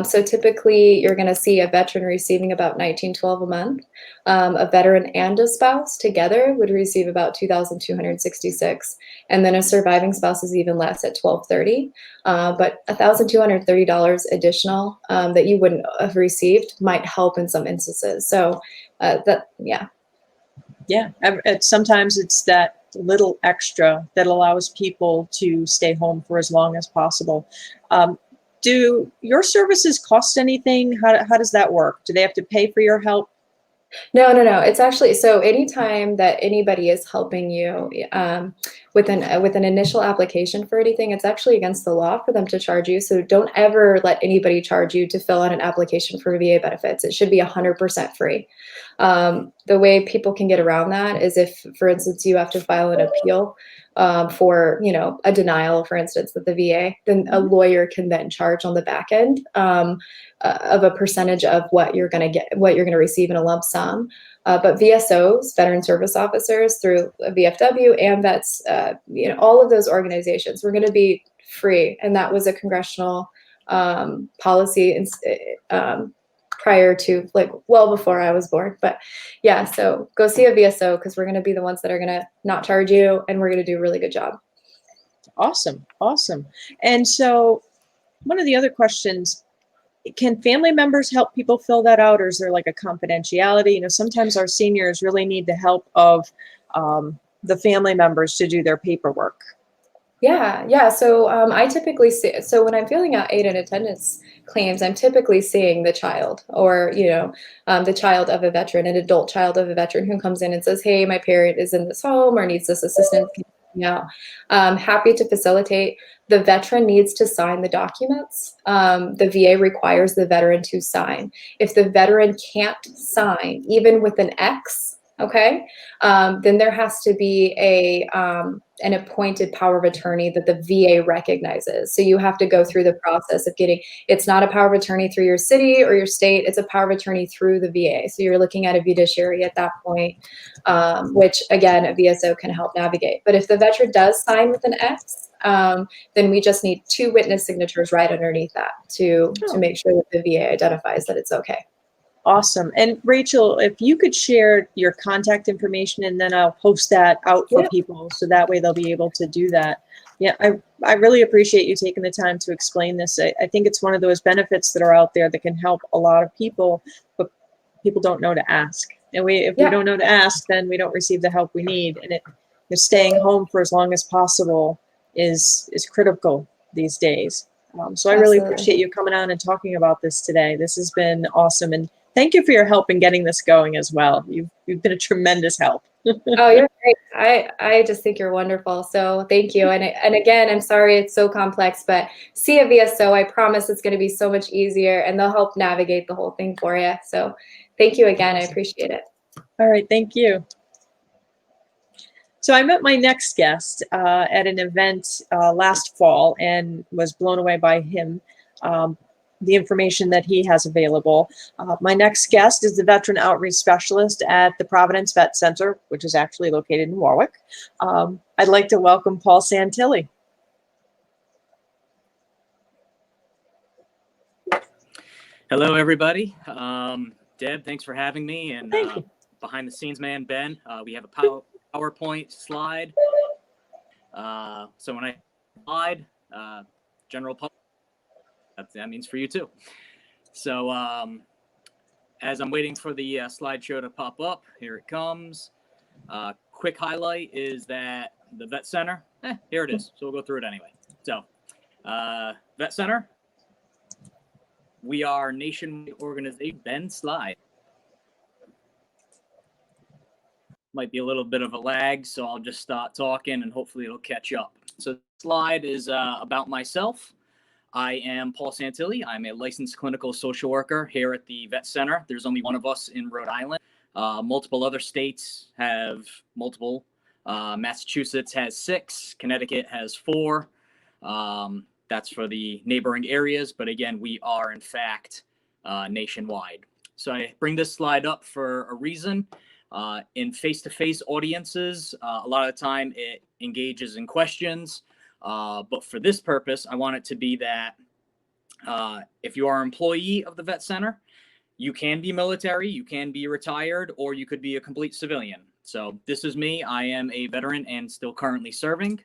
So typically you're going to see a veteran receiving about $19.12 a month. A veteran and a spouse together would receive about $2,266. And then a surviving spouse is even less at $1,230. But $1,230 additional that you wouldn't have received might help in some instances. So Yeah, sometimes it's that little extra that allows people to stay home for as long as possible. Do your services cost anything? How does that work? Do they have to pay for your help? No. It's actually, so anytime that anybody is helping you with an initial application for anything, it's actually against the law for them to charge you. So don't ever let anybody charge you to fill out an application for VA benefits. It should be 100% free. The way people can get around that is if, for instance, you have to file an appeal for, a denial, for instance, with the VA, then a lawyer can then charge on the back end of a percentage of what you're going to receive in a lump sum. But VSOs, veteran service officers, through VFW and vets, all of those organizations, were going to be free. And that was a congressional policy prior to, well before I was born. But yeah, so go see a VSO because we're going to be the ones that are going to not charge you, and we're going to do a really good job. Awesome. And so one of the other questions, can family members help people fill that out, or is there like a confidentiality? Sometimes our seniors really need the help of the family members to do their paperwork. Yeah. So I typically see, so when I'm filling out aid and attendance claims, I'm typically seeing the child or, the child of a veteran, an adult child of a veteran who comes in and says, hey, my parent is in this home or needs this assistance. Yeah, happy to facilitate. The veteran needs to sign the documents. The VA requires the veteran to sign. If the veteran can't sign, even with an X, okay, then there has to be an appointed power of attorney that the VA recognizes. So you have to go through the process of getting, it's not a power of attorney through your city or your state, it's a power of attorney through the VA. So you're looking at a fiduciary at that point, which again, a VSO can help navigate. But if the veteran does sign with an X, then we just need 2 witness signatures right underneath that to make sure that the VA identifies that it's okay. Awesome. And Rachel, if you could share your contact information, and then I'll post that out for people so that way they'll be able to do that. Yeah, I really appreciate you taking the time to explain this. I think it's one of those benefits that are out there that can help a lot of people, but people don't know to ask. And if we don't know to ask, then we don't receive the help we need. And staying home for as long as possible is critical these days. So I really appreciate you coming on and talking about this today. This has been awesome. And thank you for your help in getting this going as well. You've been a tremendous help. Oh, you're great. I just think you're wonderful. So thank you. And again, I'm sorry it's so complex, but see a VSO. I promise it's going to be so much easier, and they'll help navigate the whole thing for you. So thank you again. I appreciate it. All right. Thank you. So I met my next guest at an event last fall and was blown away by him. The information that he has available. My next guest is the Veteran Outreach Specialist at the Providence Vet Center, which is actually located in Warwick. I'd like to welcome Paul Santilli. Hello, everybody. Deb, thanks for having me. And Thank you. behind the scenes man, Ben, we have a PowerPoint slide. So when I slide, general public, that means for you too. So as I'm waiting for the slideshow to pop up, here it comes. Quick highlight is that the Vet Center, here it is. So we'll go through it anyway. So Vet Center, we are nationwide organization. Ben, slide. Might be a little bit of a lag, so I'll just start talking and hopefully it'll catch up. So the slide is about myself. I am Paul Santilli. I'm a licensed clinical social worker here at the Vet Center. There's only one of us in Rhode Island. Multiple other states have multiple. Massachusetts has 6. Connecticut has 4. That's for the neighboring areas. But again, we are in fact nationwide. So I bring this slide up for a reason. In face-to-face audiences, a lot of the time it engages in questions. But for this purpose, I want it to be that if you are an employee of the Vet Center, you can be military, you can be retired, or you could be a complete civilian. So this is me. I am a veteran and still currently serving.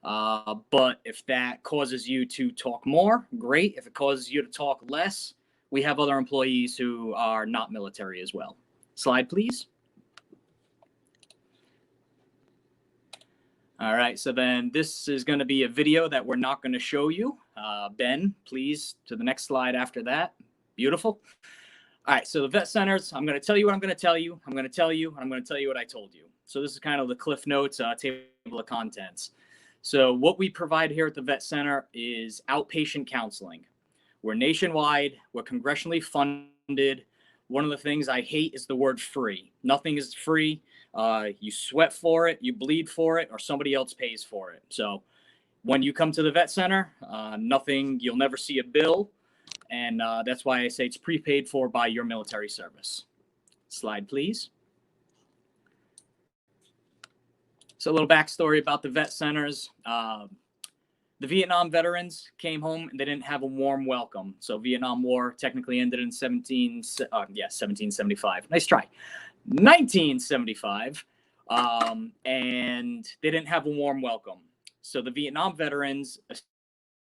But if that causes you to talk more, great. If it causes you to talk less, we have other employees who are not military as well. Slide, please. All right, so then this is going to be a video that we're not going to show you. Ben, please, to the next slide after that. Beautiful. All right, so the Vet Centers, I'm going to tell you what I'm going to tell you. I'm going to tell you, and I'm going to tell you what I told you. So this is kind of the Cliff Notes table of contents. So what we provide here at the Vet Center is outpatient counseling. We're nationwide. We're congressionally funded. One of the things I hate is the word free. Nothing is free. You sweat for it, you bleed for it, or somebody else pays for it. So when you come to the Vet Center, you'll never see a bill. And that's why I say it's prepaid for by your military service. Slide, please. So a little backstory about the Vet Centers. The Vietnam veterans came home and they didn't have a warm welcome. So Vietnam War technically ended in 1775. Nice try. 1975. And they didn't have a warm welcome. So the Vietnam veterans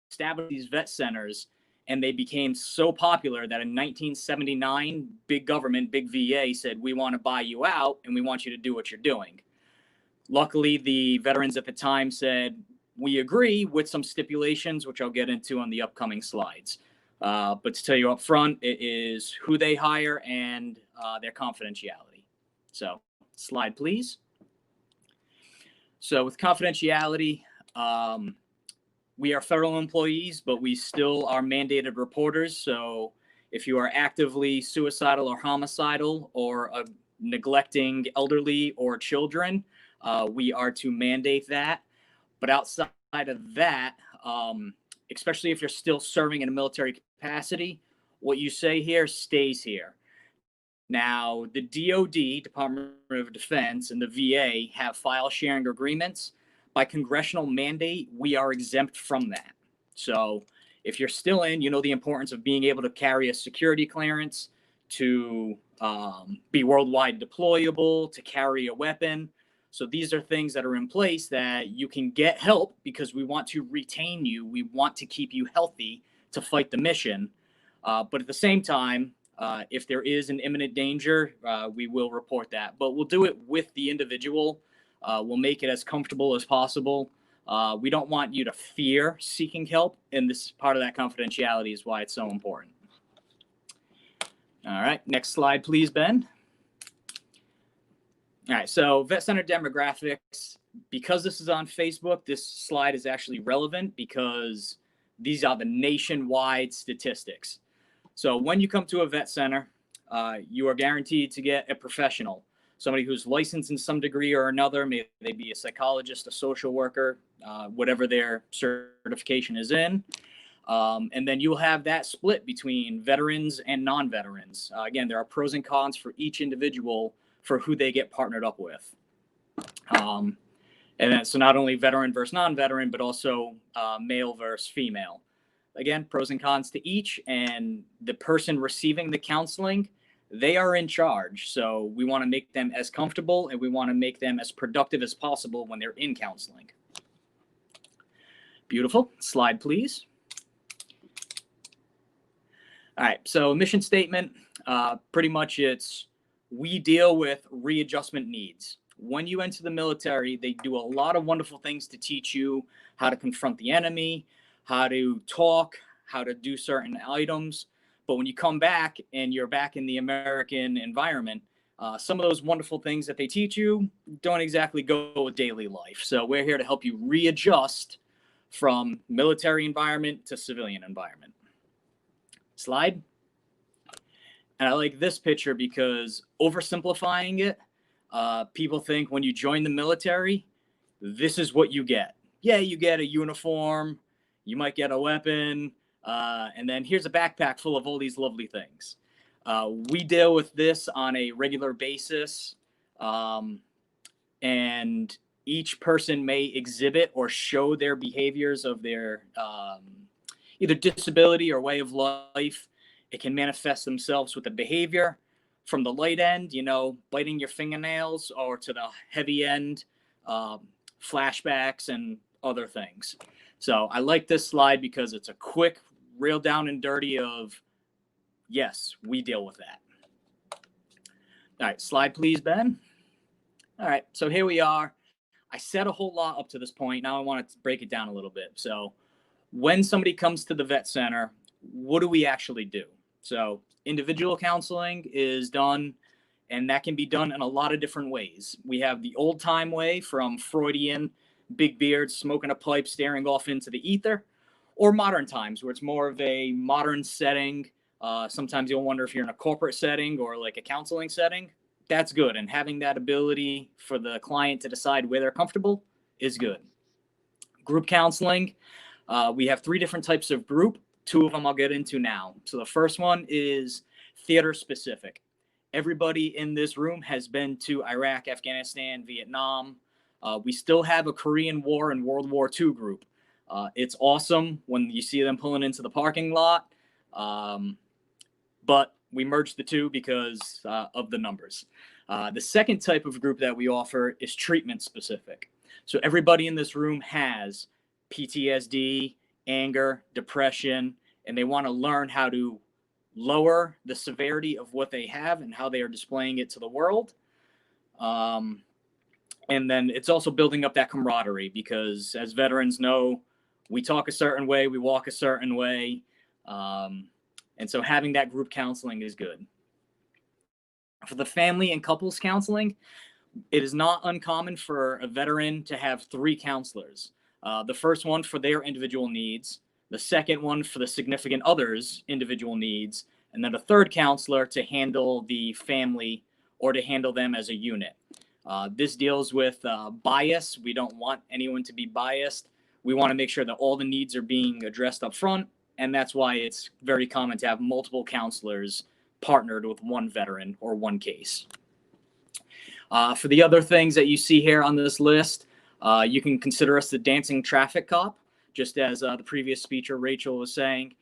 established these vet centers, and they became so popular that in 1979, big government, big VA said, we want to buy you out and we want you to do what you're doing. Luckily, the veterans at the time said, we agree with some stipulations, which I'll get into on the upcoming slides. But to tell you up front, it is who they hire and their confidentiality. So slide, please. So with confidentiality, we are federal employees, but we still are mandated reporters. So if you are actively suicidal or homicidal or neglecting elderly or children, we are to mandate that. But outside of that, especially if you're still serving in a military capacity, what you say here stays here. Now, the DoD, Department of Defense, and the VA have file sharing agreements. By congressional mandate, we are exempt from that. So if you're still in, you know the importance of being able to carry a security clearance, to be worldwide deployable, to carry a weapon. So these are things that are in place that you can get help because we want to retain you. We want to keep you healthy to fight the mission. But at the same time, if there is an imminent danger, we will report that. But we'll do it with the individual. We'll make it as comfortable as possible. We don't want you to fear seeking help. And this is part of that confidentiality is why it's so important. All right, next slide, please, Ben. All right, so Vet Center demographics, because this is on Facebook, this slide is actually relevant because these are the nationwide statistics. So when you come to a vet center, you are guaranteed to get a professional, somebody who's licensed in some degree or another. Maybe they be a psychologist, a social worker, whatever their certification is in. And then you'll have that split between veterans and non-veterans. Again, there are pros and cons for each individual for who they get partnered up with. And then, so not only veteran versus non-veteran, but also male versus female. Again, pros and cons to each, and the person receiving the counseling, they are in charge. So we want to make them as comfortable and we want to make them as productive as possible when they're in counseling. Beautiful. Slide, please. All right, so mission statement, pretty much it's, we deal with readjustment needs. When you enter the military, they do a lot of wonderful things to teach you how to confront the enemy, how to talk, how to do certain items. But when you come back and you're back in the American environment, some of those wonderful things that they teach you don't exactly go with daily life. So we're here to help you readjust from military environment to civilian environment. Slide. And I like this picture because oversimplifying it, people think when you join the military, this is what you get. Yeah, you get a uniform, you might get a weapon, and then here's a backpack full of all these lovely things. We deal with this on a regular basis, and each person may exhibit or show their behaviors of their either disability or way of life. It can manifest themselves with a behavior from the light end, you know, biting your fingernails, or to the heavy end, flashbacks and other things. So I like this slide because it's a quick, real down and dirty of, yes, we deal with that. All right, slide please, Ben. All right, so here we are. I said a whole lot up to this point. Now I want to break it down a little bit. So when somebody comes to the vet center, what do we actually do? So individual counseling is done, and that can be done in a lot of different ways. We have the old time way from Freudian, big beard, smoking a pipe, staring off into the ether, or modern times where it's more of a modern setting. Sometimes you'll wonder if you're in a corporate setting or like a counseling setting. That's good. And having that ability for the client to decide where they're comfortable is good. Group counseling. We have 3 different types of group. 2 of them I'll get into now. So the first one is theater specific. Everybody in this room has been to Iraq, Afghanistan, Vietnam. We still have a Korean War and World War II group. It's awesome when you see them pulling into the parking lot. But we merged the 2 because of the numbers. The second type of group that we offer is treatment specific. So everybody in this room has PTSD, anger, depression, and they want to learn how to lower the severity of what they have and how they are displaying it to the world. And then it's also building up that camaraderie because, as veterans know, we talk a certain way, we walk a certain way. And so having that group counseling is good. For the family and couples counseling, It is not uncommon for a veteran to have 3 counselors. The first one for their individual needs, the second one for the significant other's individual needs, and then a third counselor to handle the family or to handle them as a unit. This deals with bias. We don't want anyone to be biased. We want to make sure that all the needs are being addressed up front, and that's why it's very common to have multiple counselors partnered with one veteran or one case. For the other things that you see here on this list, you can consider us the dancing traffic cop, just as the previous speaker, Rachael, was saying.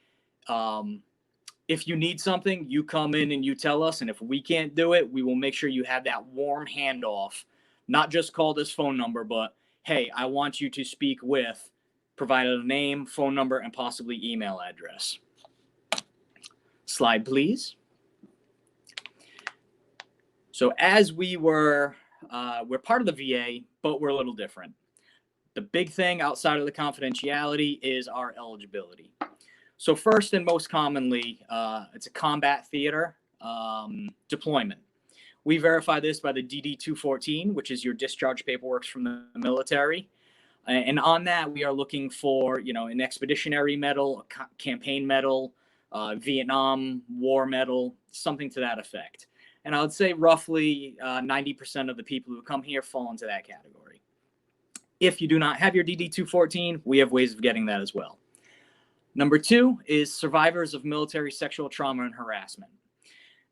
If you need something, you come in and you tell us, and if we can't do it, we will make sure you have that warm handoff. Not just call this phone number, but, hey, I want you to speak with, provided a name, phone number, and possibly email address. Slide, please. So as we're part of the VA, but we're a little different. The big thing outside of the confidentiality is our eligibility. So first and most commonly, it's a combat theater deployment. We verify this by the DD-214, which is your discharge paperwork from the military. And on that, we are looking for, an expeditionary medal, a campaign medal, Vietnam War medal, something to that effect. And I would say roughly 90% of the people who come here fall into that category. If you do not have your DD-214, we have ways of getting that as well. Number 2 is survivors of military sexual trauma and harassment.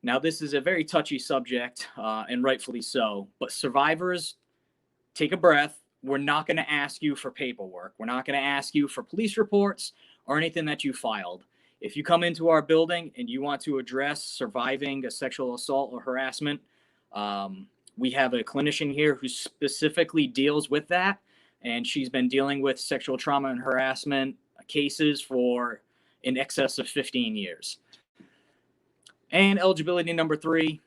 Now, this is a very touchy subject, and rightfully so, but survivors, take a breath. We're not going to ask you for paperwork. We're not going to ask you for police reports or anything that you filed. If you come into our building and you want to address surviving a sexual assault or harassment, we have a clinician here who specifically deals with that, and she's been dealing with sexual trauma and harassment cases for in excess of 15 years. And eligibility number 3,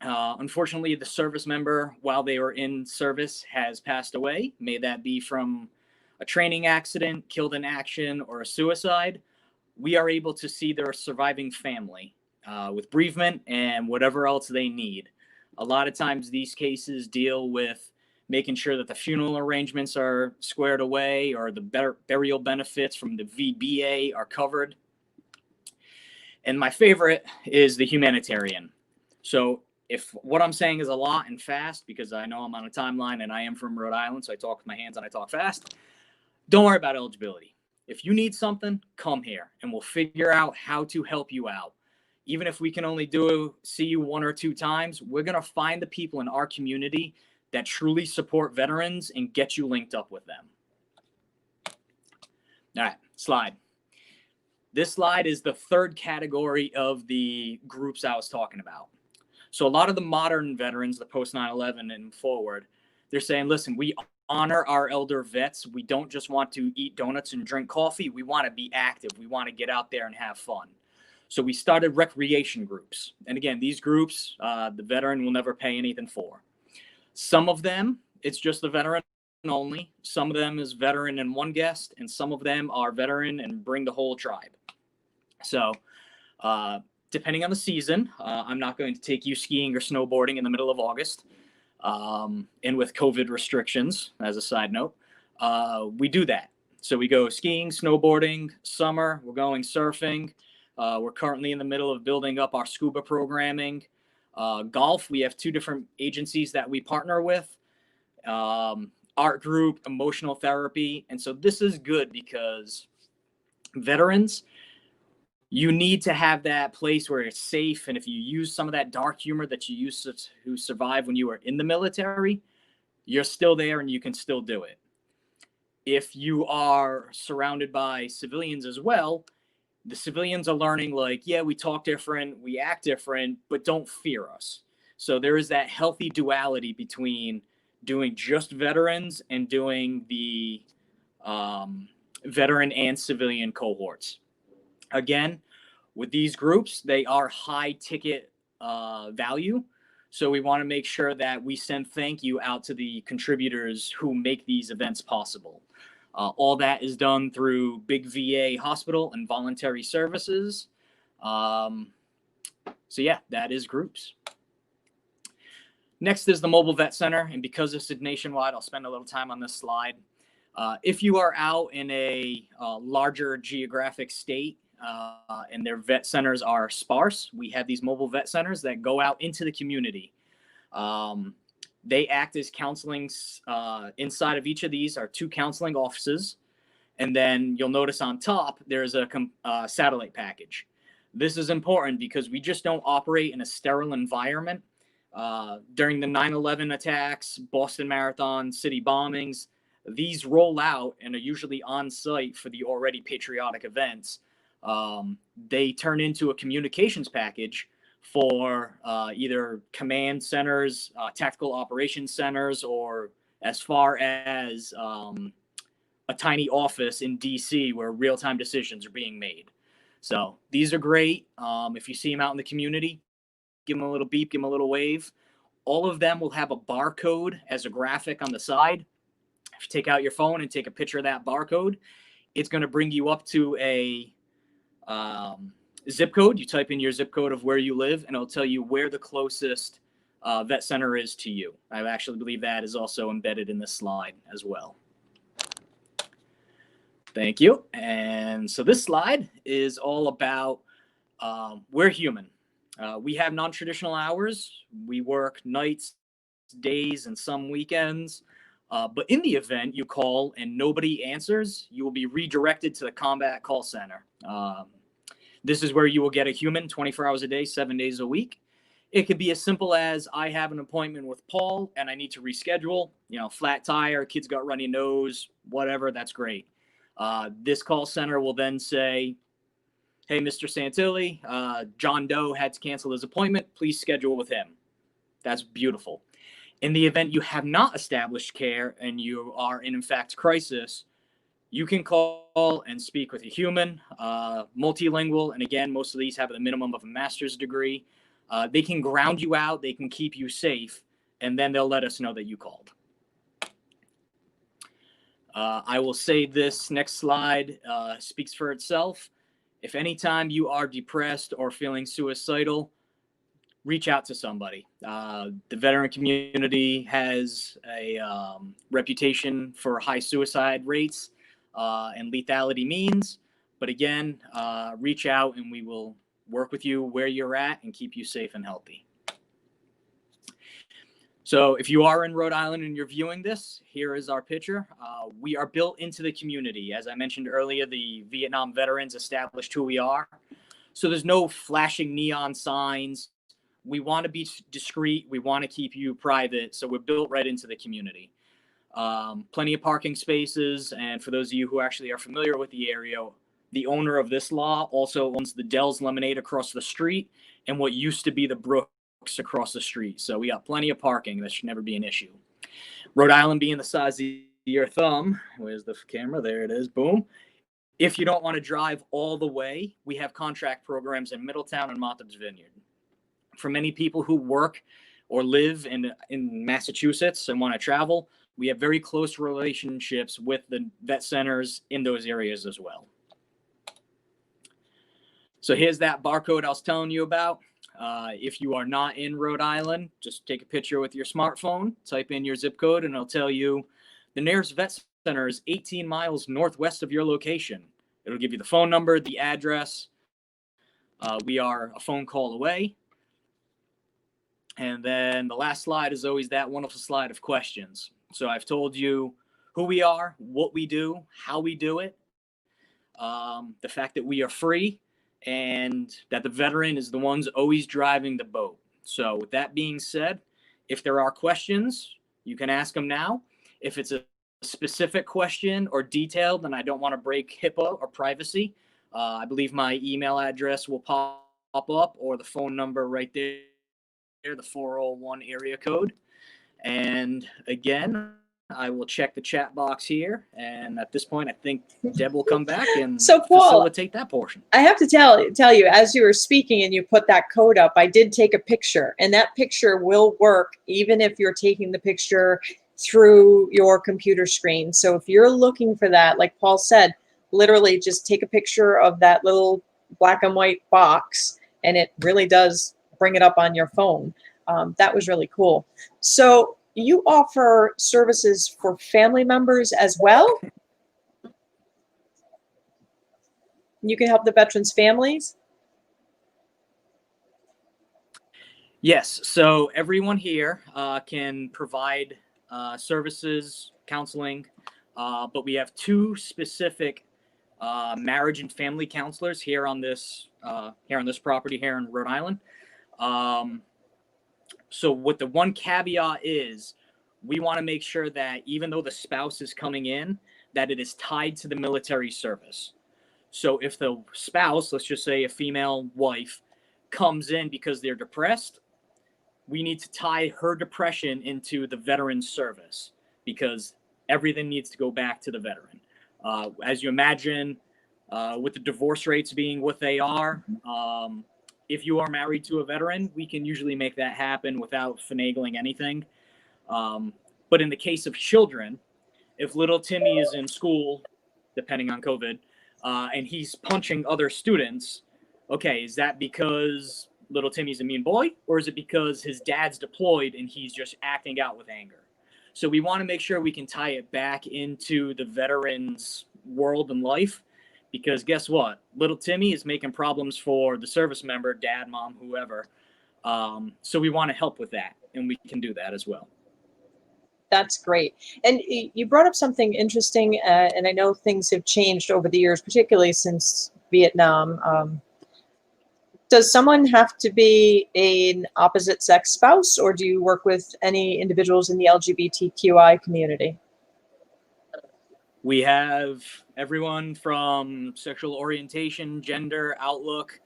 unfortunately, the service member, while they were in service, has passed away. May that be from a training accident, killed in action, or a suicide. We are able to see their surviving family with bereavement and whatever else they need. A lot of times these cases deal with making sure that the funeral arrangements are squared away or the burial benefits from the VBA are covered. And my favorite is the humanitarian. So if what I'm saying is a lot and fast, because I know I'm on a timeline and I am from Rhode Island, so I talk with my hands and I talk fast, don't worry about eligibility. If you need something, come here and we'll figure out how to help you out. Even if we can only see you 1 or 2 times, we're going to find the people in our community that truly support veterans and get you linked up with them. All right, slide. This slide is the 3rd category of the groups I was talking about. So a lot of the modern veterans, the post 9/11 and forward, they're saying, listen, we honor our elder vets. We don't just want to eat donuts and drink coffee. We want to be active. We want to get out there and have fun. So we started recreation groups. And again, these groups, the veteran will never pay anything for. Some of them, it's just the veteran only. Some of them is veteran and 1 guest, and some of them are veteran and bring the whole tribe. So depending on the season, I'm not going to take you skiing or snowboarding in the middle of August. And with COVID restrictions, as a side note, we do that. So we go skiing, snowboarding, summer, we're going surfing. We're currently in the middle of building up our scuba programming. Golf, we have 2 different agencies that we partner with. Art group, emotional therapy. And so this is good because veterans, you need to have that place where it's safe. And if you use some of that dark humor that you used to survive when you were in the military, you're still there and you can still do it. If you are surrounded by civilians as well, the civilians are learning like, yeah, we talk different, we act different, but don't fear us. So there is that healthy duality between doing just veterans and doing the veteran and civilian cohorts. Again, with these groups, they are high ticket value. So we want to make sure that we send thank you out to the contributors who make these events possible. All that is done through big VA hospital and voluntary services. So yeah, that is groups. Next is the Mobile Vet Center, and because this is nationwide, I'll spend a little time on this slide. If you are out in a larger geographic state and their vet centers are sparse, we have these mobile vet centers that go out into the community. They act as counseling. Inside of each of these are 2 counseling offices. And then you'll notice on top, there's a satellite package. This is important because we just don't operate in a sterile environment. During the 9/11 attacks, Boston Marathon, city bombings, these roll out and are usually on site for the already patriotic events. They turn into a communications package for either command centers, tactical operations centers, or as far as a tiny office in DC where real-time decisions are being made. So these are great. If you see them out in the community, give them a little beep, give them a little wave. All of them will have a barcode as a graphic on the side. If you take out your phone and take a picture of that barcode, it's going to bring you up to a zip code. You type in your zip code of where you live, and it'll tell you where the closest vet center is to you. I actually believe that is also embedded in this slide as well. Thank you. And so this slide is all about we're human. We have non-traditional hours. We work nights, days, and some weekends. But in the event you call and nobody answers, you will be redirected to the combat call center. This is where you will get a human 24 hours a day, 7 days a week. It could be as simple as I have an appointment with Paul and I need to reschedule, flat tire, kid's got runny nose, whatever, that's great. This call center will then say, hey, Mr. Santilli, John Doe had to cancel his appointment. Please schedule with him. That's beautiful. In the event you have not established care and you are in fact crisis, you can call and speak with a human, multilingual. And again, most of these have the minimum of a master's degree. They can ground you out. They can keep you safe. And then they'll let us know that you called. I will say this next slide speaks for itself. If anytime you are depressed or feeling suicidal, reach out to somebody. The veteran community has a reputation for high suicide rates and lethality means. But again, reach out and we will work with you where you're at and keep you safe and healthy. So if you are in Rhode Island and you're viewing this, here is our picture. We are built into the community. As I mentioned earlier, the Vietnam veterans established who we are. So there's no flashing neon signs. We want to be discreet. We want to keep you private. So we're built right into the community. Plenty of parking spaces. And for those of you who actually are familiar with the area, the owner of this law also owns the Dell's Lemonade across the street and what used to be the Brooks across the street. So we got plenty of parking. That should never be an issue. Rhode Island being the size of your thumb. Where's the camera? There it is. Boom. If you don't want to drive all the way, we have contract programs in Middletown and Martha's Vineyard. For many people who work or live in Massachusetts and want to travel, we have very close relationships with the vet centers in those areas as well. So here's that barcode I was telling you about. If you are not in Rhode Island, just take a picture with your smartphone, type in your zip code, and it'll tell you the nearest vet center is 18 miles northwest of your location. It'll give you the phone number, the address. We are a phone call away. And then the last slide is always that wonderful slide of questions. So I've told you who we are, what we do, how we do it, the fact that we are free, and that the veteran is the ones always driving the boat. So with that being said, if there are questions, you can ask them now. If it's a specific question or detailed, then I don't want to break HIPAA or privacy, I believe my email address will pop up or the phone number right there, the 401 area code. And again, I will check the chat box here. And at this point, I think Deb will come back and facilitate that portion. I have to tell you, as you were speaking and you put that code up, I did take a picture, and that picture will work even if you're taking the picture through your computer screen. So if you're looking for that, like Paul said, literally just take a picture of that little black and white box, and it really does bring it up on your phone. That was really cool. So you offer services for family members as well? You can help the veterans' families? Yes, so everyone here can provide services, counseling, but we have two specific marriage and family counselors here on this property here in Rhode Island. So what the one caveat is, we want to make sure that even though the spouse is coming in, that it is tied to the military service. So if the spouse, let's just say a female wife, comes in because they're depressed, we need to tie her depression into the veteran's service because everything needs to go back to the veteran. As you imagine, with the divorce rates being what they are, if you are married to a veteran, we can usually make that happen without finagling anything. But in the case of children, if little Timmy is in school, depending on COVID, and he's punching other students, okay, is that because little Timmy's a mean boy, or is it because his dad's deployed and he's just acting out with anger? So we want to make sure we can tie it back into the veteran's world and life, because guess what? Little Timmy is making problems for the service member, dad, mom, whoever. So we want to help with that, and we can do that as well. That's great. And you brought up something interesting, and I know things have changed over the years, particularly since Vietnam. Does someone have to be an opposite sex spouse, or do you work with any individuals in the LGBTQI community? We have everyone from sexual orientation, gender, outlook,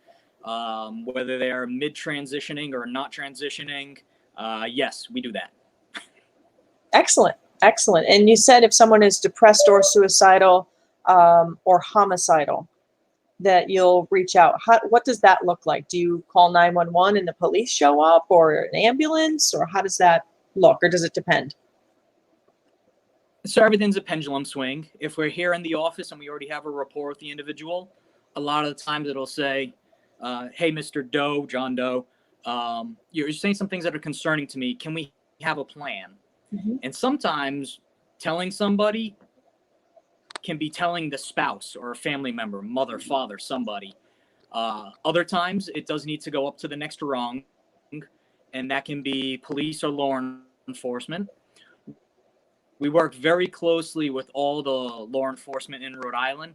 whether they are mid-transitioning or not transitioning. Yes, we do that. Excellent, excellent. And you said if someone is depressed or suicidal or homicidal, that you'll reach out. What does that look like? Do you call 911 and the police show up, or an ambulance, or how does that look, or does it depend? So everything's a pendulum swing. If we're here in the office and we already have a rapport with the individual, a lot of the times it'll say, hey, Mr. Doe, John Doe, you're saying some things that are concerning to me. Can we have a plan? Mm-hmm. And sometimes telling somebody can be telling the spouse or a family member, mother, father, somebody. Other times it does need to go up to the next rung, and that can be police or law enforcement. We work very closely with all the law enforcement in Rhode Island.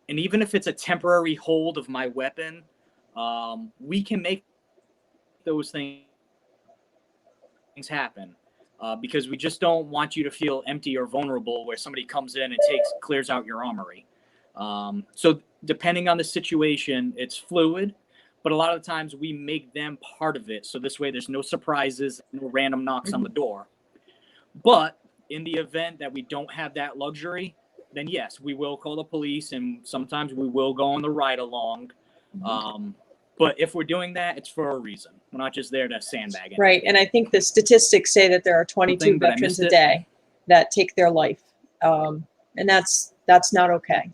And even if it's a temporary hold of my weapon, we can make those things happen. Because we just don't want you to feel empty or vulnerable where somebody comes in and clears out your armory. So depending on the situation, it's fluid, but a lot of the times we make them part of it. So this way there's no surprises, no random knocks on the door. But in the event that we don't have that luxury, then yes, we will call the police, and sometimes we will go on the ride along. But if we're doing that, it's for a reason. We're not just there to sandbag it. Right. And I think the statistics say that there are 22 veterans a day that take their life. And that's not okay.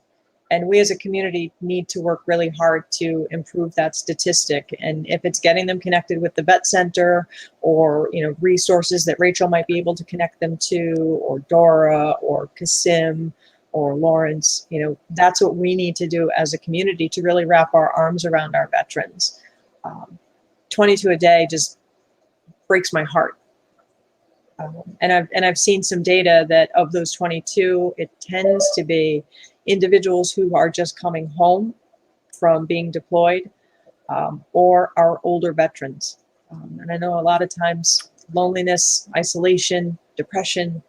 And we as a community need to work really hard to improve that statistic. And if it's getting them connected with the vet center, or, resources that Rachael might be able to connect them to, or Dora or Kasim or Lawrence, that's what we need to do as a community to really wrap our arms around our veterans. 22 a day just breaks my heart. And I've seen some data that of those 22, it tends to be individuals who are just coming home from being deployed, or our older veterans. And I know a lot of times loneliness, isolation, depression,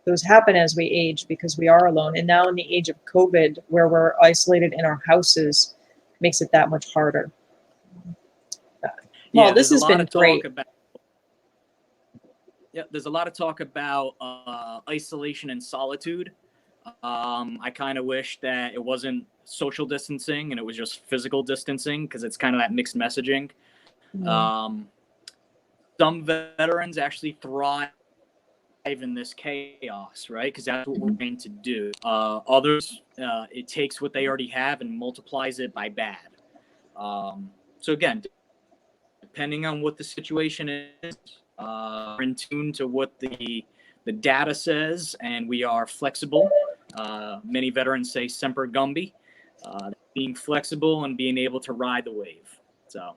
those happen as we age because we are alone. And now in the age of COVID, where we're isolated in our houses, makes it that much harder. Well, this has been great. There's a lot of talk about isolation and solitude. I kind of wish that it wasn't social distancing and it was just physical distancing, because it's kind of that mixed messaging. Some veterans actually thrive in this chaos, right? Because that's what we're trained to do. Others, it takes what they already have and multiplies it by bad. So again, depending on what the situation is, we're in tune to what the data says, and we are flexible. Many veterans say semper gumby, being flexible and being able to ride the wave. So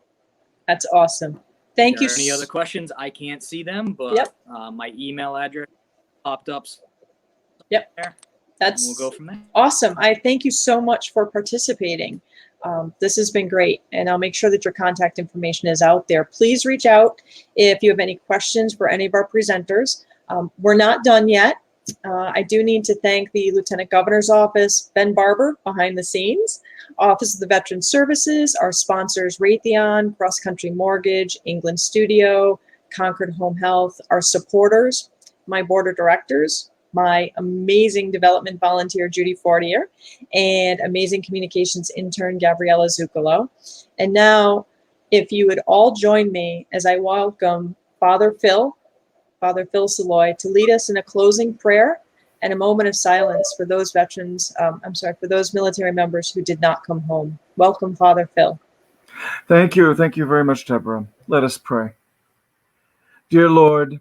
That's awesome. Thank you. Any other questions? I can't see them, but Yep. My email address popped up. Yep. There. That's And we'll go from there. awesome. I thank you so much for participating. This has been great, and I'll make sure that your contact information is out there. Please reach out if you have any questions for any of our presenters. We're not done yet. I do need to thank the Lieutenant Governor's Office, Ben Barber, behind the scenes, Office of the Veterans Services, our sponsors, Raytheon, CrossCountry Mortgage, England Studio, Concord Home Health, our supporters, my board of directors, my amazing development volunteer, Judy Fortier, and amazing communications intern, Gabriella Zuccolo. And now, if you would all join me as I welcome Father Phil Salois, to lead us in a closing prayer and a moment of silence for those veterans, for those military members who did not come home. Welcome, Father Phil. Thank you. Thank you very much, Deborah. Let us pray. Dear Lord,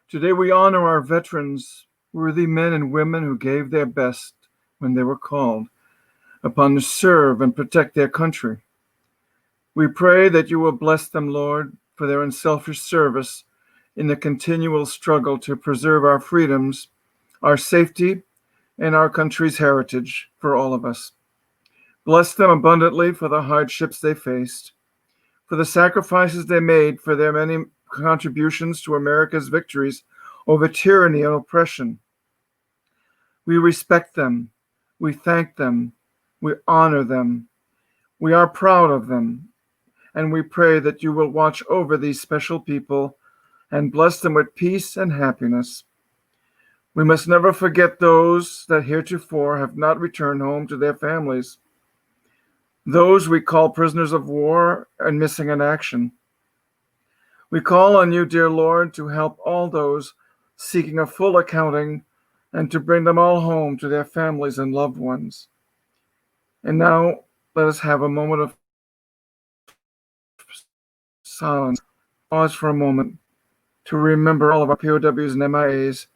today we honor our veterans, worthy men and women who gave their best when they were called upon to serve and protect their country. We pray that you will bless them, Lord, for their unselfish service in the continual struggle to preserve our freedoms, our safety, and our country's heritage for all of us. Bless them abundantly for the hardships they faced, for the sacrifices they made, for their many contributions to America's victories over tyranny and oppression. We respect them, we thank them, we honor them, we are proud of them, and we pray that you will watch over these special people and bless them with peace and happiness. We must never forget those that heretofore have not returned home to their families, those we call prisoners of war and missing in action. We call on you, dear Lord, to help all those seeking a full accounting and to bring them all home to their families and loved ones. And now let us have a moment of silence. Pause for a moment to remember all of our POWs and MIAs,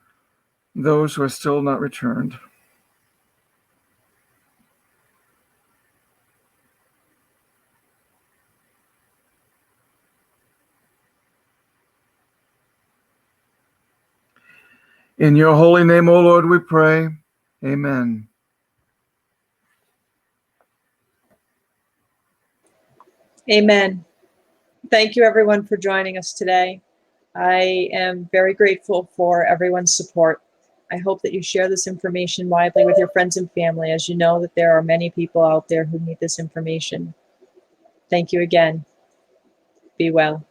those who are still not returned. In your holy name, O Lord, we pray. Amen. Amen. Thank you, everyone, for joining us today. I am very grateful for everyone's support. I hope that you share this information widely with your friends and family, as you know that there are many people out there who need this information. Thank you again. Be well.